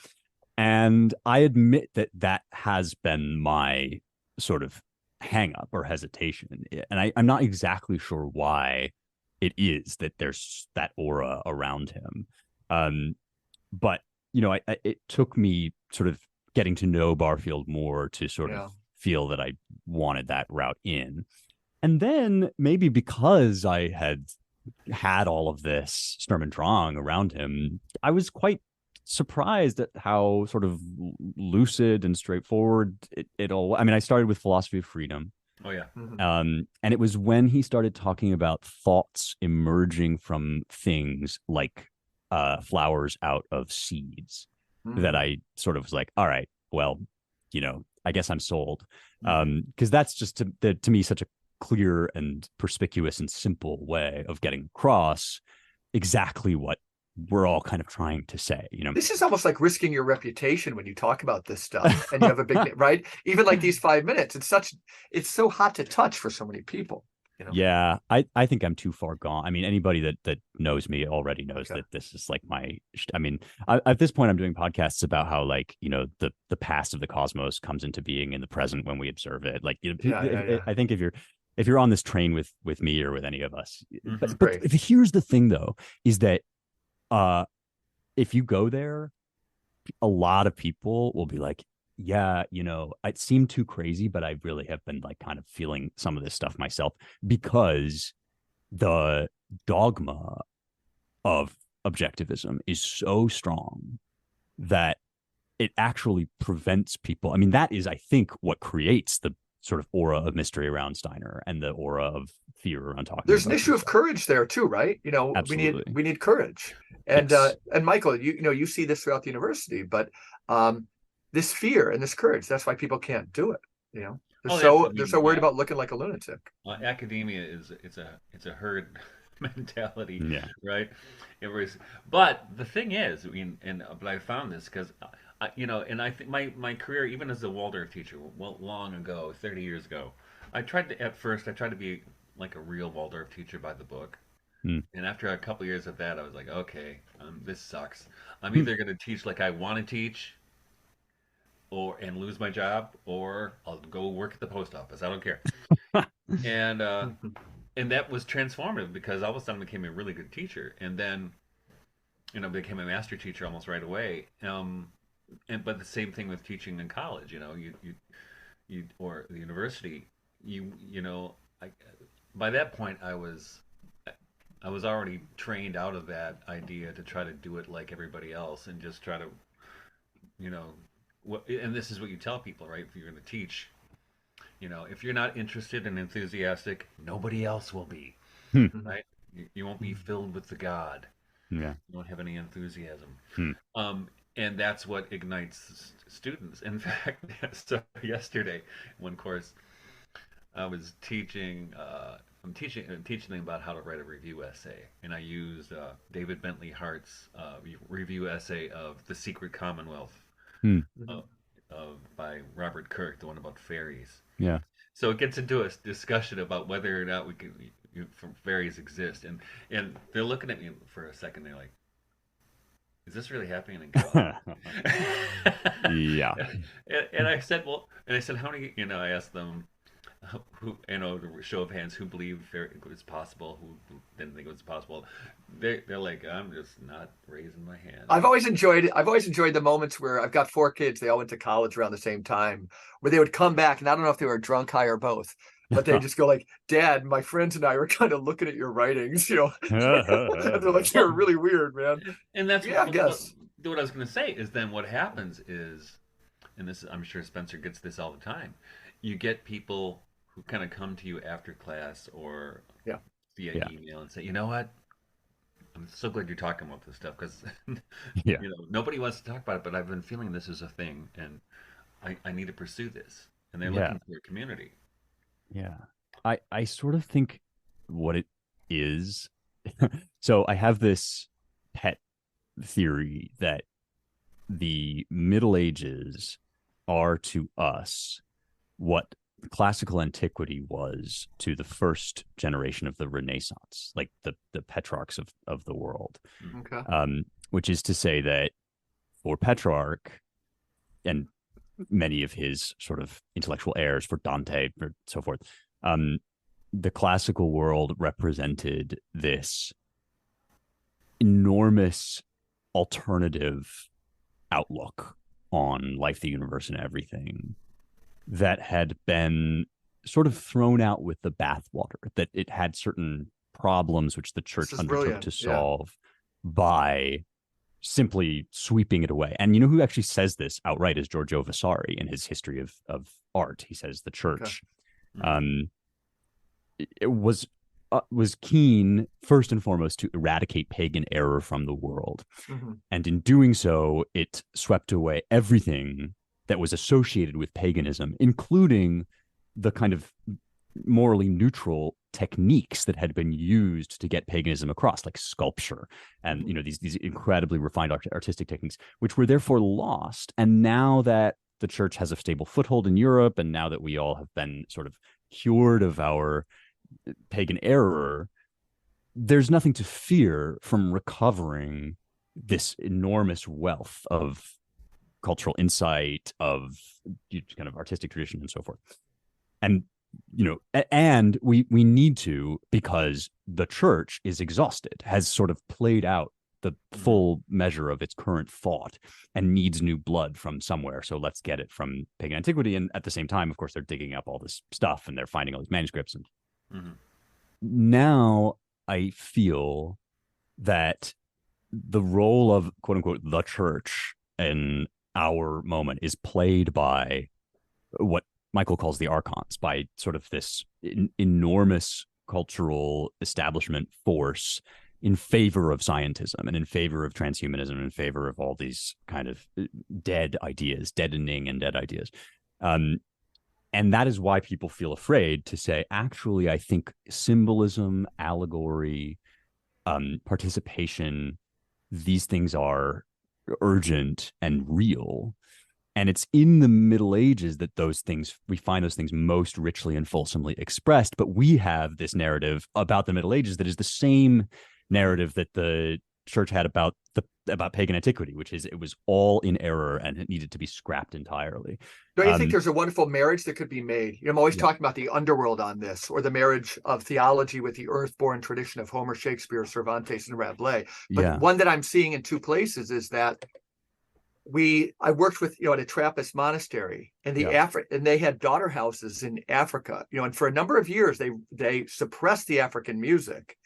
And I admit that has been my sort of hang up or hesitation. And I'm not exactly sure why it is that there's that aura around him. But, it took me sort of getting to know Barfield more to sort of feel that I wanted that route in. And then maybe because I had all of this Sturm und Drang around him, I was quite surprised at how sort of lucid and straightforward it all. I mean, I started with Philosophy of Freedom. Oh yeah. And it was when he started talking about thoughts emerging from things like flowers out of seeds that I sort of was like, all right, well, I guess I'm sold. Because that's just to me such a clear and perspicuous and simple way of getting across exactly what we're all kind of trying to say. This is almost like risking your reputation when you talk about this stuff and you have a big right. Even like these 5 minutes, it's so hot to touch for so many people. Yeah, I think I'm too far gone. I mean, anybody that knows me already knows that this is like at this point I'm doing podcasts about how like, the past of the cosmos comes into being in the present when we observe it. Like, I think if you're on this train with me or with any of us, but here's the thing though, is that if you go there, a lot of people will be like, yeah, it seemed too crazy, but I really have been like kind of feeling some of this stuff myself, because the dogma of objectivism is so strong that it actually prevents people. I mean, that is, I think, what creates the sort of aura of mystery around Steiner and the aura of fear around talking There's about an this issue of stuff. courage there too, right? Absolutely. We need courage. Yes. And Michael, you see this throughout the university, but this fear and this courage, that's why people can't do it. Oh, that's, I They're mean, so worried yeah. about looking like a lunatic. Academia is it's a herd mentality, Yeah. right? It was, but the thing is, I mean, but I found this because, and I think my career, even as a Waldorf teacher, well, long ago, 30 years ago, at first I tried to be like a real Waldorf teacher by the book, Mm. and after a couple years of that, I was like, okay, this sucks. I'm either going to teach like I want to teach, or and lose my job, or I'll go work at the post office. I don't care. And and that was transformative because all of a sudden I became a really good teacher, and then became a master teacher almost right away. And but the same thing with teaching in college. You or the university. I by that point I was already trained out of that idea to try to do it like everybody else and just try to you know and this is what you tell people, right? If you're going to teach, if you're not interested and enthusiastic, nobody else will be, Hmm. right? You won't be filled with the God. Yeah. You won't have any enthusiasm. Hmm. And that's what ignites students. In fact, so yesterday, one course, I was teaching. I'm teaching them about how to write a review essay, and I used David Bentley Hart's review essay of *The Secret Commonwealth* Hmm. by Robert Kirk, the one about fairies. Yeah. So it gets into a discussion about whether or not we can fairies exist, and they're looking at me for a second. They're like, "Is this really happening in college?" Yeah. And I said, "Well," and I said, "How many?" I asked them, who, the show of hands, who believe it's possible, who didn't think it was possible. They're like, "I'm just not raising my hand." I've always enjoyed the moments where I've got 4 kids. They all went to college around the same time, where they would come back, and I don't know if they were drunk, high, or both, but they just go like, "Dad, my friends and I were kind of looking at your writings, and they're like, you're Well, really weird, man." and that's Yeah, I guess. what I was going to say is then what happens is, and this I'm sure Spencer gets this all the time. You get people who kind of come to you after class or Yeah. via Yeah. email and say, "You know what? I'm so glad you're talking about this stuff because Yeah. nobody wants to talk about it, but I've been feeling this is a thing, and I need to pursue this." And they're Yeah. looking for a community. Yeah. I sort of think what it is. So I have this pet theory that the Middle Ages are to us what classical antiquity was to the first generation of the Renaissance, like the Petrarchs of the world. Okay. Which is to say that for Petrarch and many of his sort of intellectual heirs, for Dante or so forth, the classical world represented this enormous alternative outlook on life, the universe, and everything that had been sort of thrown out with the bathwater, that it had certain problems which the church undertook Brilliant. to solve by simply sweeping it away. And you know who actually says this outright is Giorgio Vasari in his history of art. He says the church it was keen first and foremost to eradicate pagan error from the world. And in doing so, it swept away everything that was associated with paganism, including the kind of morally neutral techniques that had been used to get paganism across, like sculpture and these incredibly refined artistic techniques, which were therefore lost. And now that the church has a stable foothold in Europe, and now that we all have been sort of cured of our pagan error, there's nothing to fear from recovering this enormous wealth of cultural insight, of kind of artistic tradition, and so forth. And and we need to, because the church is exhausted, has sort of played out the full measure of its current thought, and needs new blood from somewhere. So let's get it from pagan antiquity. And at the same time, of course, they're digging up all this stuff and they're finding all these manuscripts. And now I feel that the role of, quote unquote, the church in our moment is played by what Michael calls the archons, by sort of this enormous cultural establishment force in favor of scientism and in favor of transhumanism, and in favor of all these kind of dead ideas, deadening and dead ideas. And that is why people feel afraid to say, actually, I think symbolism, allegory, participation, these things are urgent and real. And it's in the Middle Ages that we find those things most richly and fulsomely expressed. But we have this narrative about the Middle Ages that is the same narrative that the church had about pagan antiquity, which is it was all in error and it needed to be scrapped entirely. Don't you think there's a wonderful marriage that could be made? I'm always talking about the underworld on this, or the marriage of theology with the earth-born tradition of Homer, Shakespeare, Cervantes, and Rabelais. But one that I'm seeing in two places is that I worked with, at a Trappist monastery, and and they had daughter houses in Africa, and for a number of years they suppressed the African music.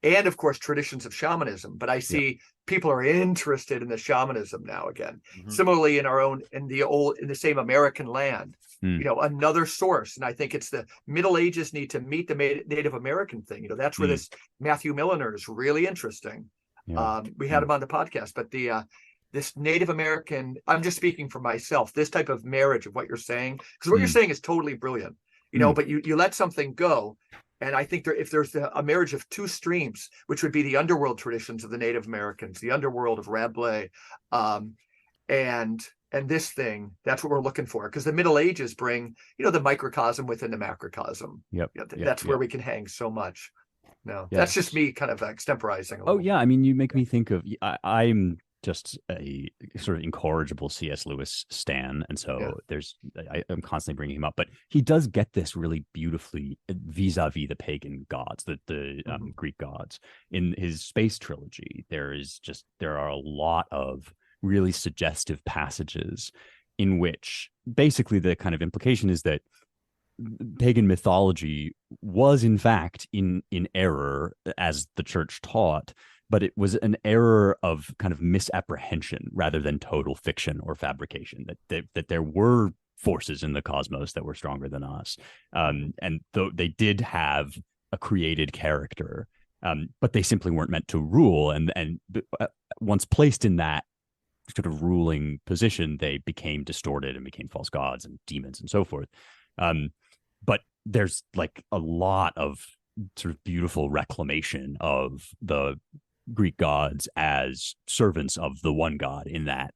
And of course, traditions of shamanism. But I see people are interested in the shamanism now again. Similarly, in the same American land, another source. And I think it's the Middle Ages need to meet the Native American thing. That's where this Matthew Milliner is really interesting. We had him on the podcast, but this Native American, I'm just speaking for myself, this type of marriage of what you're saying, because what you're saying is totally brilliant, but you let something go. And I think if there's a marriage of two streams, which would be the underworld traditions of the Native Americans, the underworld of Rabelais, and this thing, that's what we're looking for. Because the Middle Ages bring, the microcosm within the macrocosm. That's where we can hang so much. That's just me kind of extemporizing. I mean, you make me think of, I'm just a sort of incorrigible C.S. Lewis stan, and so I'm constantly bringing him up, but he does get this really beautifully vis-a-vis the pagan gods, the Greek gods. In his space trilogy, there are a lot of really suggestive passages in which basically the kind of implication is that pagan mythology was in fact in error as the church taught, but it was an error of kind of misapprehension rather than total fiction or fabrication, that there were forces in the cosmos that were stronger than us. And though they did have a created character, but they simply weren't meant to rule. And once placed in that sort of ruling position, they became distorted and became false gods and demons and so forth. But there's like a lot of sort of beautiful reclamation of the Greek gods as servants of the one God in that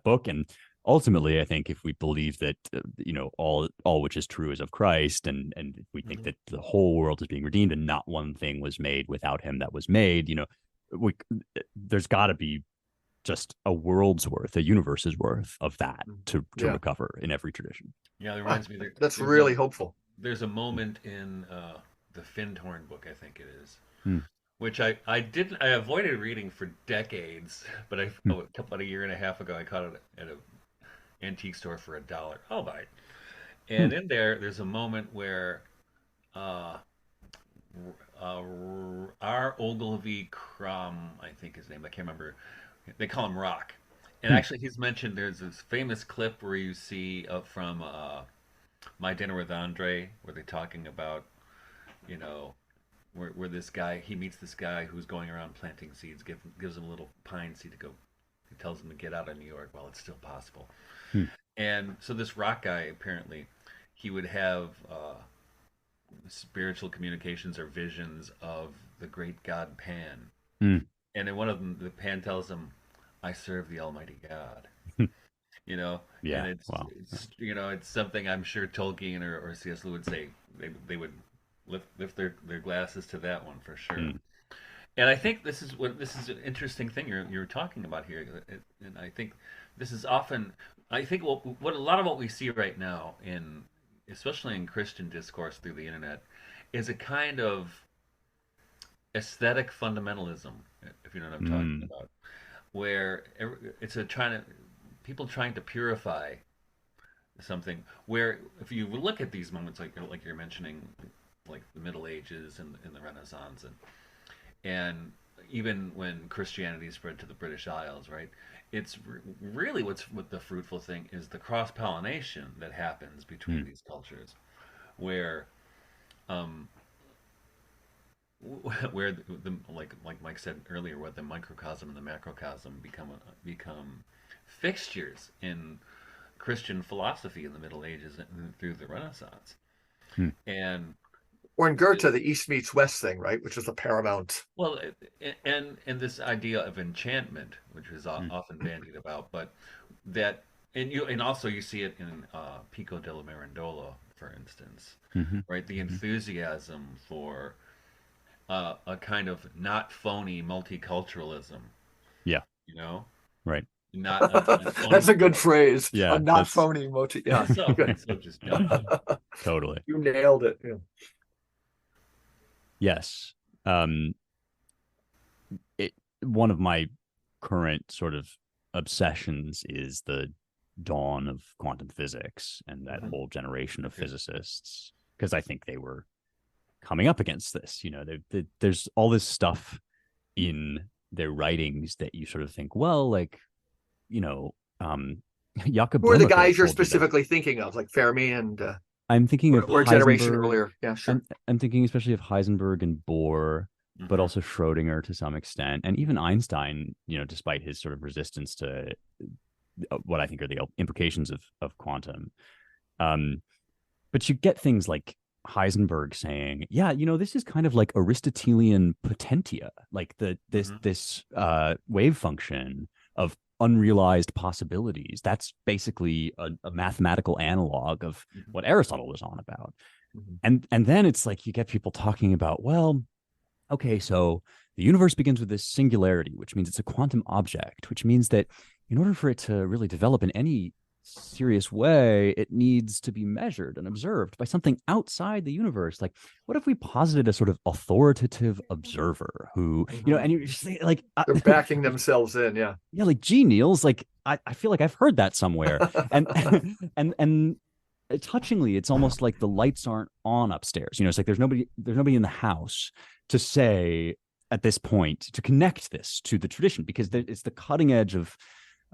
book. And ultimately, I think if we believe that all which is true is of Christ, and if we think that the whole world is being redeemed and not one thing was made without him that was made, there's got to be just a world's worth, a universe's worth of that to recover in every tradition. Yeah, it reminds me that's really hopeful. There's a moment in the Findhorn book, I think it is, which I avoided reading for decades, but about a year and a half ago, I caught it at an antique store for $1. I'll buy it. And in there's a moment where R. Ogilvy Crumb, I think his name, I can't remember. They call him Rock. And actually, he's mentioned there's this famous clip where you see from My Dinner with Andre, where they're talking about, where this guy, he meets this guy who's going around planting seeds, gives him a little pine seed to go. He tells him to get out of New York while it's still possible. And so this Rock guy, apparently, he would have spiritual communications or visions of the great god Pan. And in one of them, the Pan tells him, "I serve the Almighty God." And it's something I'm sure Tolkien or C.S. Lewis would say. They would lift their glasses to that one for sure. And I think this is an interesting thing you're talking about here, and I think this is often, what a lot of what we see right now especially in Christian discourse through the internet, is a kind of aesthetic fundamentalism, if you know what I'm talking about, where it's people trying to purify something. Where if you look at these moments, like you're mentioning, like the Middle Ages and the Renaissance, and even when Christianity spread to the British Isles, right? It's really what the fruitful thing is the cross pollination that happens between Mm, these cultures, where um, where like Mike said earlier, where the microcosm and the macrocosm become fixtures in Christian philosophy in the Middle Ages and through the Renaissance, mm, and Or in Goethe, the East meets West thing, right? Which is the paramount. well, and this idea of enchantment, which is mm, often bandied about, but that and also you see it in Pico della Mirandola, for instance, mhm, right? The mhm. enthusiasm for a kind of not phony multiculturalism, Yeah, you know, right. not an That's a good unforced. phrase. A Yeah, not that's phony motif. Yeah, good. It's so just dumb. totally. You nailed it. Yeah. Yes. Um, it one of my current sort of obsessions is the dawn of quantum physics and that Mhm. whole generation of Okay. physicists, because I think they were coming up against this. There's all this stuff in their writings that you sort of think, well, like, you know, Jakob Who are the Blumenfeld guys you're told you that. specifically thinking of, like Fermi and I'm thinking of or a generation Heisenberg. earlier? Yeah, sure. I'm thinking especially of Heisenberg and Bohr, but Mhm. also Schrodinger to some extent, and even Einstein. Despite his sort of resistance to what I think are the implications of quantum. Um, but you get things like Heisenberg saying, "Yeah, this is kind of like Aristotelian potentia, like Mhm. this wave function of unrealized possibilities. That's basically a mathematical analog of Mhm. what Aristotle was on about." Mhm. And then it's like you get people talking about, well, okay, so the universe begins with this singularity, which means it's a quantum object, which means that in order for it to really develop in any serious way, it needs to be measured and observed by something outside the universe. Like, what if we posited a sort of authoritative observer who, Mhm. and you just think, like, They're backing themselves in. Yeah. yeah, like G Niels, like I feel like I've heard that somewhere. And and touchingly, it's almost like the lights aren't on upstairs. It's like there's nobody in the house to say at this point to connect this to the tradition because it's the cutting edge of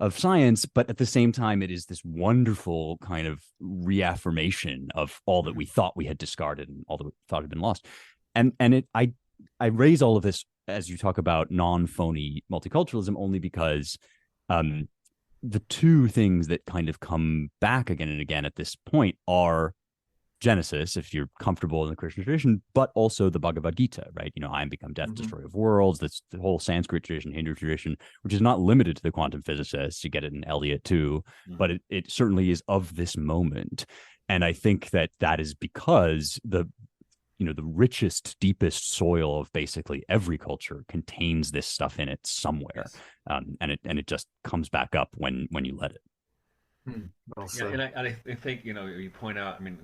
science, but at the same time, it is this wonderful kind of reaffirmation of all that we Mhm. thought we had discarded and all that we thought had been lost. And I raise all of this as you talk about non-phony multiculturalism only because um, the two things that kind of come back again and again at this point are Genesis, if you're comfortable in the Christian tradition, but also the Bhagavad Gita, right? I am become death, Mhm. destroyer of worlds. That's the whole Sanskrit tradition, Hindu tradition, which is not limited to the quantum physicists. You get it in Eliot too, but Mhm. it certainly is of this moment. And I think that is because the richest, deepest soil of basically every culture contains this stuff in it somewhere, Yes. and it just comes back up when you let it. Hmm. Well Yeah, said. and I think you point out. I mean,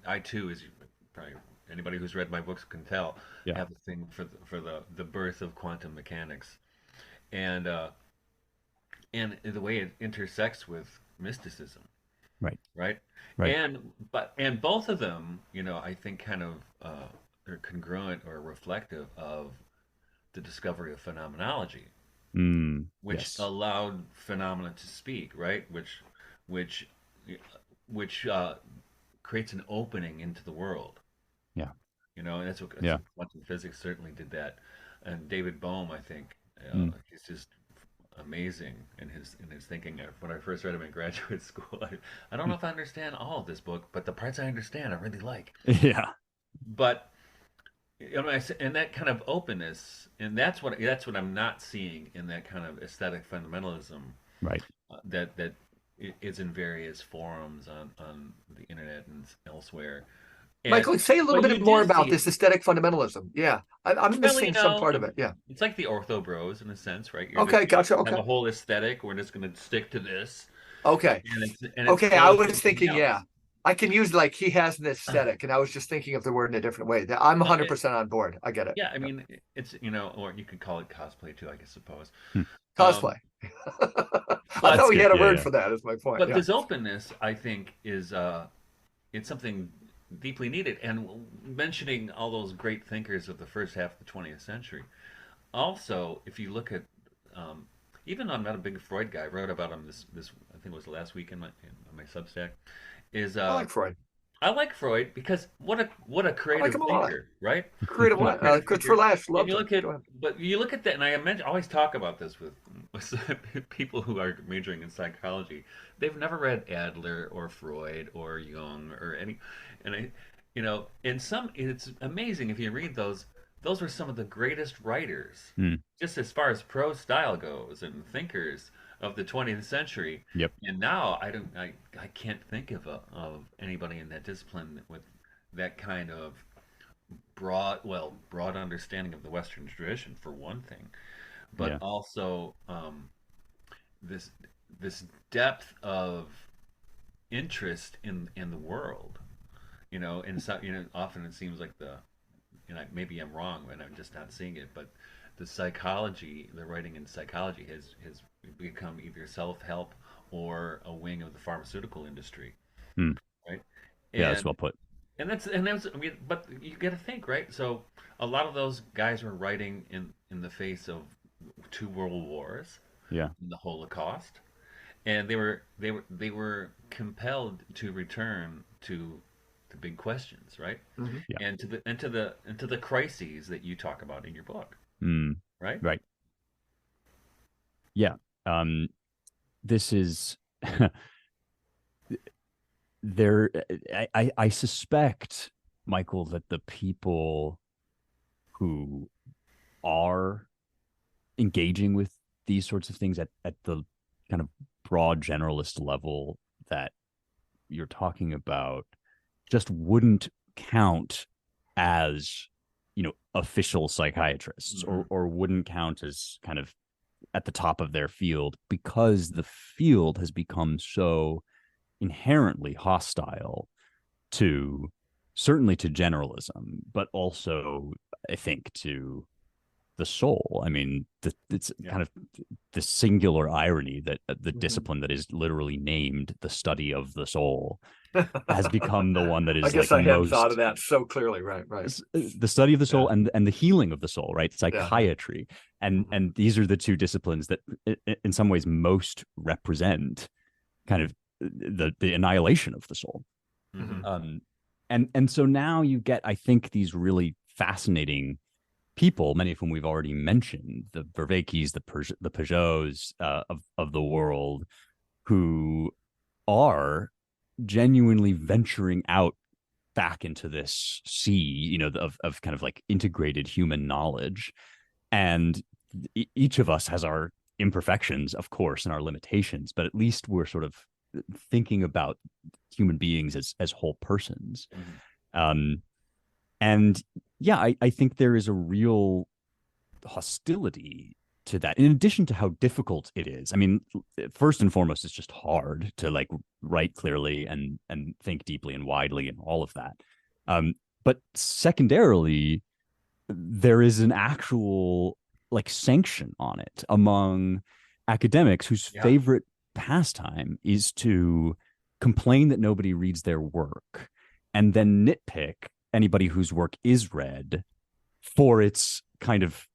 I too, as you probably anybody who's read my books can tell, Yeah, have a thing for the birth of quantum mechanics, and the way it intersects with mysticism, right, right? right. And both of them, I think kind of are congruent or reflective of the discovery of phenomenology, which Yes, allowed phenomena to speak, right? Which which creates an opening into the world, yeah, and that's yeah. what quantum physics certainly did that. And David Bohm, I think, Mm. he's just amazing in his thinking. When I first read him in graduate school, I don't know if I understand all of this book, but the parts I understand, I really like. Yeah, But and that kind of openness, and that's what I'm not seeing in that kind of aesthetic fundamentalism right. that is in various forums on the internet and elsewhere. And Michael, say a little but you bit more do about see it. this aesthetic fundamentalism. Yeah, I'm Well, missing some part of it. Yeah. it's like the ortho bros in a sense, right? You're just Okay, gonna gotcha. have a Okay. whole aesthetic. We're just gonna stick to this, Okay. and it's Okay. I full of was something thinking, yeah, else. I can use like he has an aesthetic, and I was just thinking of the word in a different way. I'm Well, 100% on board. I get it. yeah, I Yeah. mean, it's or you could call it cosplay too, I guess, suppose. Hmm. Um, Cosplay. I That's thought we but good. had a Yeah, word yeah. for that. Is my point. but Yeah. this openness, I think, is it's something deeply needed. And mentioning all those great thinkers of the first half of the 20th century, also, if you look at, um, even though I'm not a big Freud guy, I wrote about him this I think it was last week in my Substack. Is I like Freud. I like Freud because what a I like creative him a lot. thinker, right? Creative. What a creative Good for thinker. Lash. And Loved you him. look at, Go ahead. but you look at that, and I always talk about this with people who are majoring in psychology. They've never read Adler or Freud or Jung or any, and in some, it's amazing if you read those. Those were some of the greatest writers, Hmm. just as far as prose style goes, and thinkers of the 20th century. Yep. And now I can't think of anybody in that discipline with that kind of broad understanding of the Western tradition for one thing, but Yeah. also this this depth of interest in the world. And so often it seems like maybe I'm wrong and I'm just not seeing it, but the writing in psychology has become either self-help or a wing of the pharmaceutical industry, Hmm. right? Yeah, that's And well put. that's I mean, but you got to think, right? So a lot of those guys were writing in the face of two world wars, Yeah. the Holocaust, and they were compelled to return to the big questions, right? Hmm. Yeah. And to the crises that you talk about in your book, Hmm. right? Right. Yeah. Um, this is there. I suspect, Michael, that the people who are engaging with these sorts of things at the kind of broad generalist level that you're talking about just wouldn't count as official psychiatrists, Hmm. or wouldn't count as kind of at the top of their field, because the field has become so inherently hostile to, certainly to generalism, but also I think to the soul. I mean, it's Yeah. kind of the singular irony that the Hmm. discipline that is literally named the study of the soul has become the one that I is guess like I hadn't thought of most that so clearly. Right. Right. the study of the Yeah. soul and the healing of the soul, right? Yeah. Yeah. Psychiatry. and Hmm. and these are the two disciplines that in some ways most represent kind of the annihilation of the soul. Hmm. Hmm. And so now you get, I think, these really fascinating people, many of whom we've already mentioned, the Vervekis, the Pageaus of the world, who are genuinely venturing out back into this sea, of kind of like integrated human knowledge. And each of us has our imperfections, of course, and our limitations, but at least we're sort of thinking about human beings as whole persons. Hmm. Um, and yeah, I think there is a real hostility to that, in addition to how difficult it is. I mean, first and foremost, it's just hard to like write clearly and think deeply and widely and all of that. But secondarily, there is an actual like sanction on it among academics whose Yeah. favorite pastime is to complain that nobody reads their work and then nitpick anybody whose work is read for its kind of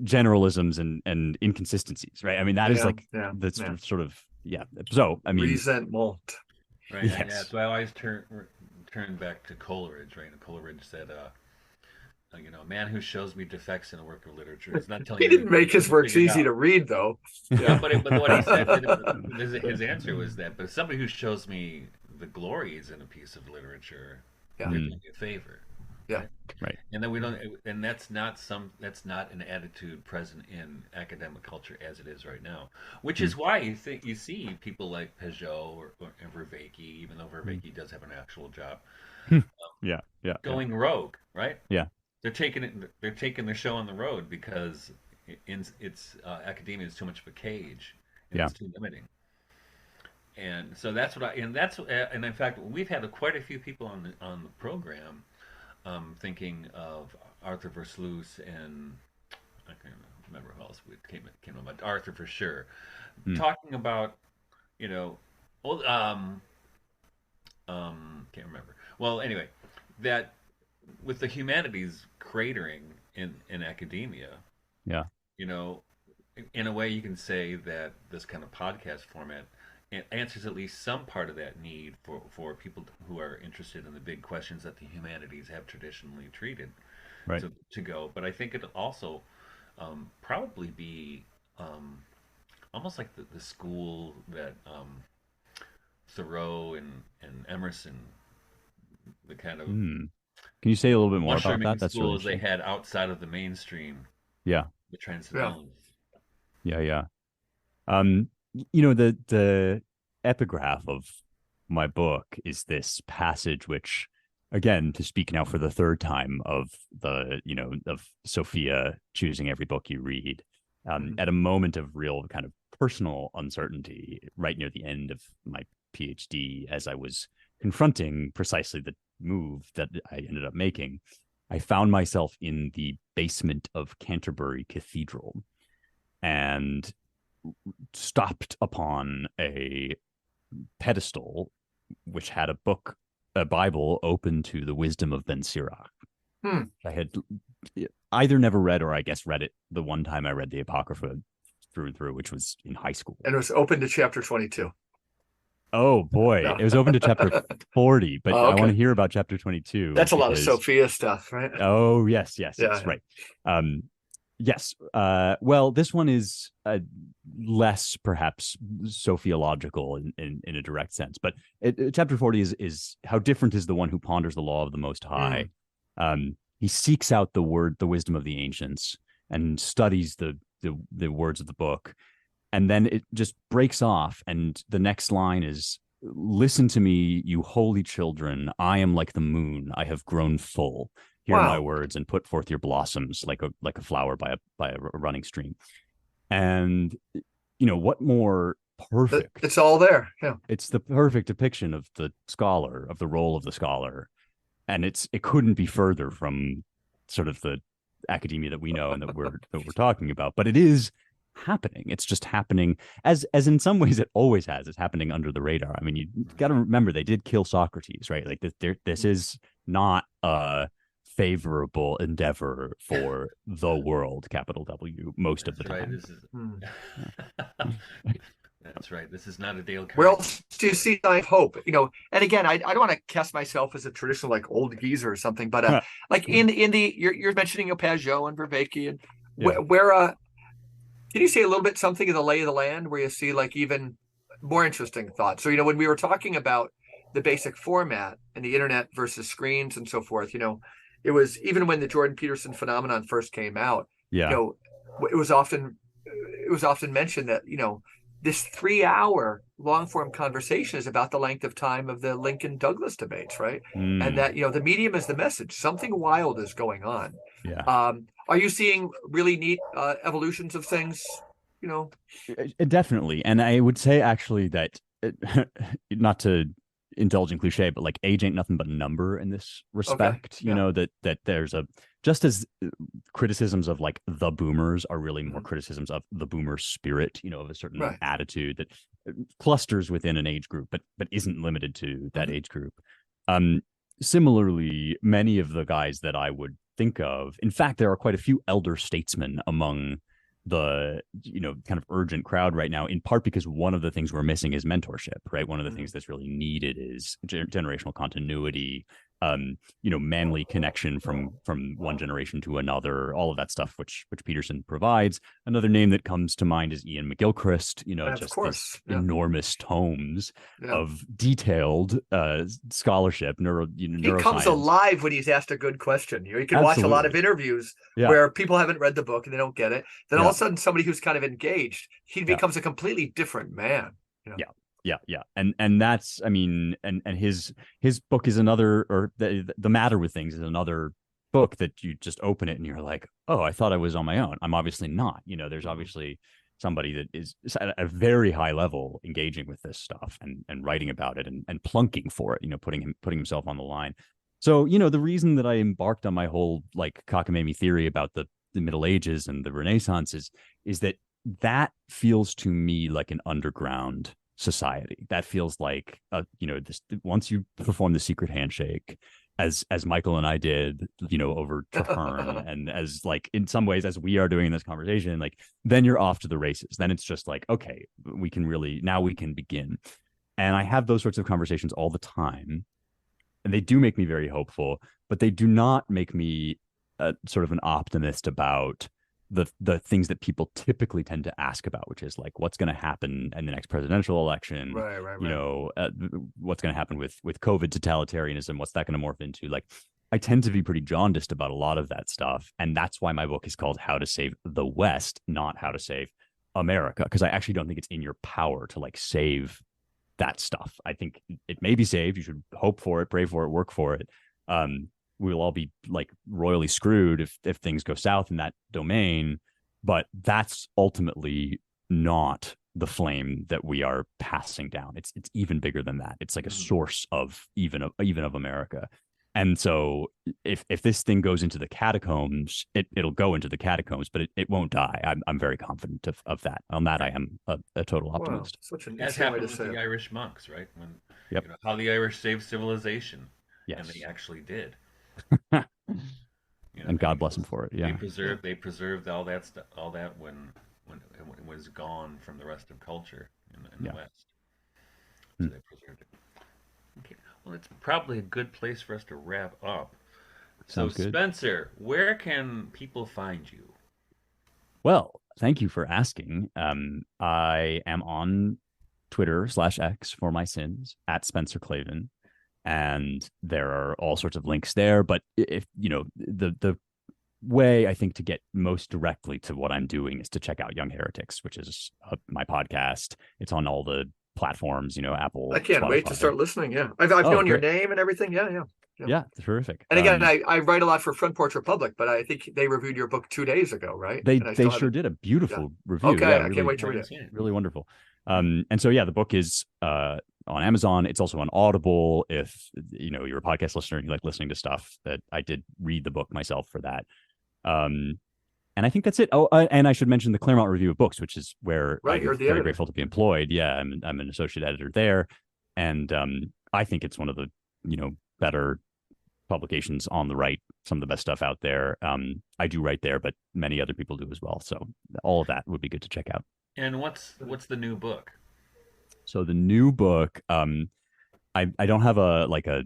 generalisms and inconsistencies, right? I mean, that is Yeah. like Yeah. the Yeah. sort of, yeah. So, I mean, Resentment. Right. Yeah. yes. So I always turn back to Coleridge, right? And Coleridge said, a man who shows me defects in a work of literature is not telling He me didn't make his to works figure it easy out. to read, though. Yeah, Yeah. but what he said, his answer was that, but somebody who shows me the glories in a piece of literature, Yeah. they're Mm, doing me a favor, Yeah. right? right. And then we don't, and that's not an attitude present in academic culture as it is right now, which Mm, is why you see people like Peugeot or Vervaeke, even though mm. Vervaeke does have an actual job, Yeah, yeah, yeah, going rogue, right? yeah. They're taking their show on the road because academia is too much of a cage and Yeah. it's too limiting. And so that's what and in fact we've had quite a few people on the program, thinking of Arthur Versluis and I can't remember who else we came about, Arthur for sure, Mm, talking about you know well, can't remember. Well, anyway, that with the humanities cratering in academia, yeah. you know, in a way, you can say that this kind of podcast format answers at least some part of that need for people who are interested in the big questions that the humanities have traditionally treated Right. to go. But I think it also probably be almost like the school that Thoreau and Emerson, the kind of Hmm. Can you say a little bit more about mushrooming that? That's really schools they interesting. had outside of the mainstream, Yeah. the Yeah. Transcendentalists. Yeah. Yeah. The epigraph of my book is this passage, which, again, to speak now for the third time of of Sophia choosing every book you read, Mhm. at a moment of real kind of personal uncertainty, right near the end of my PhD, as I was confronting precisely the move that I ended up making, I found myself in the basement of Canterbury Cathedral and stopped upon a pedestal which had a Bible open to the wisdom of Ben Sirach. Hmm. I had either never read or I guess read it the one time I read the Apocrypha through and through, which was in high school. And it was open to chapter 22. Oh boy, No. it was open to chapter 40, but Oh, I want okay. to hear about chapter 22 That's a lot of because Sophia stuff, right? oh yes, yes, Yeah. yes, right. Yes. Well, this one is less perhaps sophiological in a direct sense, but chapter 40 is how different is the one who ponders the law of the Most High. Mm. He seeks out the wisdom of the ancients, and studies the words of the book, and then it just breaks off, and the next line is, "Listen to me, you holy children. I am like the moon. I have grown full. Hear my Wow. words and put forth your blossoms like a flower by a running stream." And what more It's perfect? all there. Yeah. It's the perfect depiction of the scholar, of the role of the scholar, and it couldn't be further from sort of the academia that we know and that we're talking about. But it is happening. It's just happening as in some ways it always has. It's happening under the radar. I mean, you got to remember they did kill Socrates, right? Like this is not a favorable endeavor for the world, capital W, most of the That's right. time. This is. Mm. That's right. This is not a Dale Where Carnegie. else do you see sign of hope? And again, I don't want to cast myself as a traditional like old geezer or something, but like in the you're mentioning Pajot and Vervaeke and Yeah. where can you say a little bit something of the lay of the land where you see like even more interesting thoughts? So when we were talking about the basic format and the internet versus screens and so forth, it was even when the Jordan Peterson phenomenon first came out, Yeah. it was often mentioned that this 3 hour long form conversation is about the length of time of the Lincoln Douglas debates, right? And Mm, that the medium is the message. Something wild is going on. yeah. Are you seeing really neat evolutions of things? You know, Definitely. And I would say actually that not to indulge in cliche, but like age ain't nothing but a number in this okay, respect. yeah, That there's a just as criticisms of like the boomers are really more mhm, criticisms of the boomer spirit, of a certain right, attitude that clusters within an age group, but isn't limited to that mhm, age group. Um, Similarly, many of the guys that I would think of, in fact, there are quite a few elder statesmen among the kind of urgent crowd right now, in part because one of the things we're missing is mentorship, right? One of the mhm. things that's really needed is generational continuity, manly connection from one generation to another, all of that stuff which Peterson provides. Another name that comes to mind is Ian McGilchrist, Of just these course, yeah, enormous tomes yeah. of detailed scholarship, He comes neuroscience. alive when he's asked a good question. You can watch a lot of Absolutely. interviews Yeah. where people haven't read the book and they don't get it. Then all Yeah. of a sudden, somebody who's kind of engaged, he Yeah. becomes a completely different man. Yeah. Yeah. Yeah. And that's, I mean, and his book is another, or the Matter with Things is another book that you just open it and you're like, oh, I thought I was on my own. I'm obviously not. There's Mhm. obviously somebody that is at a very high level engaging with this stuff and writing about it and plunking for it, putting himself on the line. So, the reason that I embarked on my whole like cockamamie theory about the Middle Ages and the Renaissance is that feels to me like an underground society. That feels like this once you perform the secret handshake, as Michael and I did, over Traherne, and as like in some ways as we are doing in this conversation, like then you're off to the races. Then it's just like, okay, we can begin. And I have those sorts of conversations all the time, and they do make me very hopeful, but they do not make me sort of an optimist about the things that people typically tend to ask about, which is like what's going to happen in the next presidential election, right. What's going to happen with COVID totalitarianism, what's that going to morph into. Like, I tend to be pretty jaundiced about a lot of that stuff, and that's why my book is called How to Save the West, not How to Save America, because I actually don't think it's in your power to like save that stuff. I think it may be saved. You should hope for it, pray for it, work for it. We will all be like royally screwed if things go south in that domain, but that's ultimately not the flame that we are passing down. It's even bigger than that. It's like a source of even of America. And so if this thing goes into the catacombs, it'll go into the catacombs, but it won't die. I'm very confident of that. On that, I am a total optimist. Wow, such an As happened with the Irish monks, right? When how the Irish saved civilization, and they actually did. And God bless them for it. Yeah, they preserved all that stuff, all that when it was gone from the rest of culture in the West. So they preserved it. Okay. Well, it's probably a good place for us to wrap up. So, Spencer, where can people find you? Well, thank you for asking. I am on Twitter/X for my sins at Spencer Klavan. And there are all sorts of links there. But if the way I think to get most directly to what I'm doing is to check out Young Heretics, which is my podcast. It's on all the platforms, Apple. I can't wait to start listening. Yeah, I've known your name and everything. Yeah, terrific. And again, I write a lot for Front Porch Republic, but I think they reviewed your book 2 days ago, right? They sure did a beautiful review. Okay, I can't wait to read it. Really wonderful. And so the book is on Amazon. It's also on Audible. If you're a podcast listener and you like listening to stuff, that I did read the book myself for that. And I think that's it. Oh, and I should mention the Claremont Review of Books, which is where I'm very grateful to be employed. Yeah, I'm an associate editor there, and I think it's one of the better publications on the right. Some of the best stuff out there. I do write there, but many other people do as well. So all of that would be good to check out. And what's the new book? So the new book, I don't have a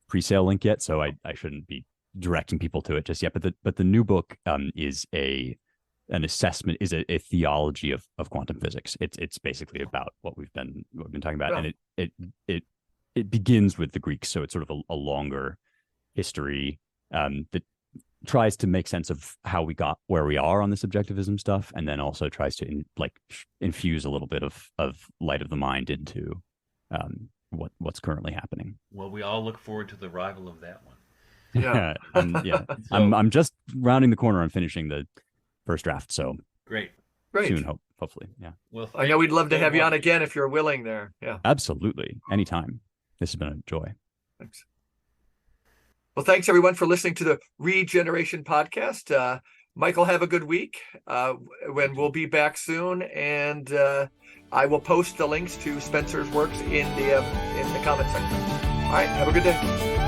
pre-sale link yet, so I shouldn't be directing people to it just yet. But the new book is an assessment, is a theology of quantum physics. It's basically about what we've been talking about, and it begins with the Greeks, so it's sort of a longer history that tries to make sense of how we got where we are on the subjectivism stuff, and then also tries to infuse a little bit of light of the mind into what's currently happening. Well, we all look forward to the arrival of that one. Yeah. I'm just rounding the corner on finishing the first draft, so great soon, hopefully. Yeah. Well, I know we'd love to have you on again if you're willing there. Yeah, absolutely, anytime. This has been a joy. Thanks. Well, thanks everyone for listening to the Regeneration Podcast. Michael, have a good week. When we'll be back soon, and I will post the links to Spencer's works in the comment section. All right, have a good day.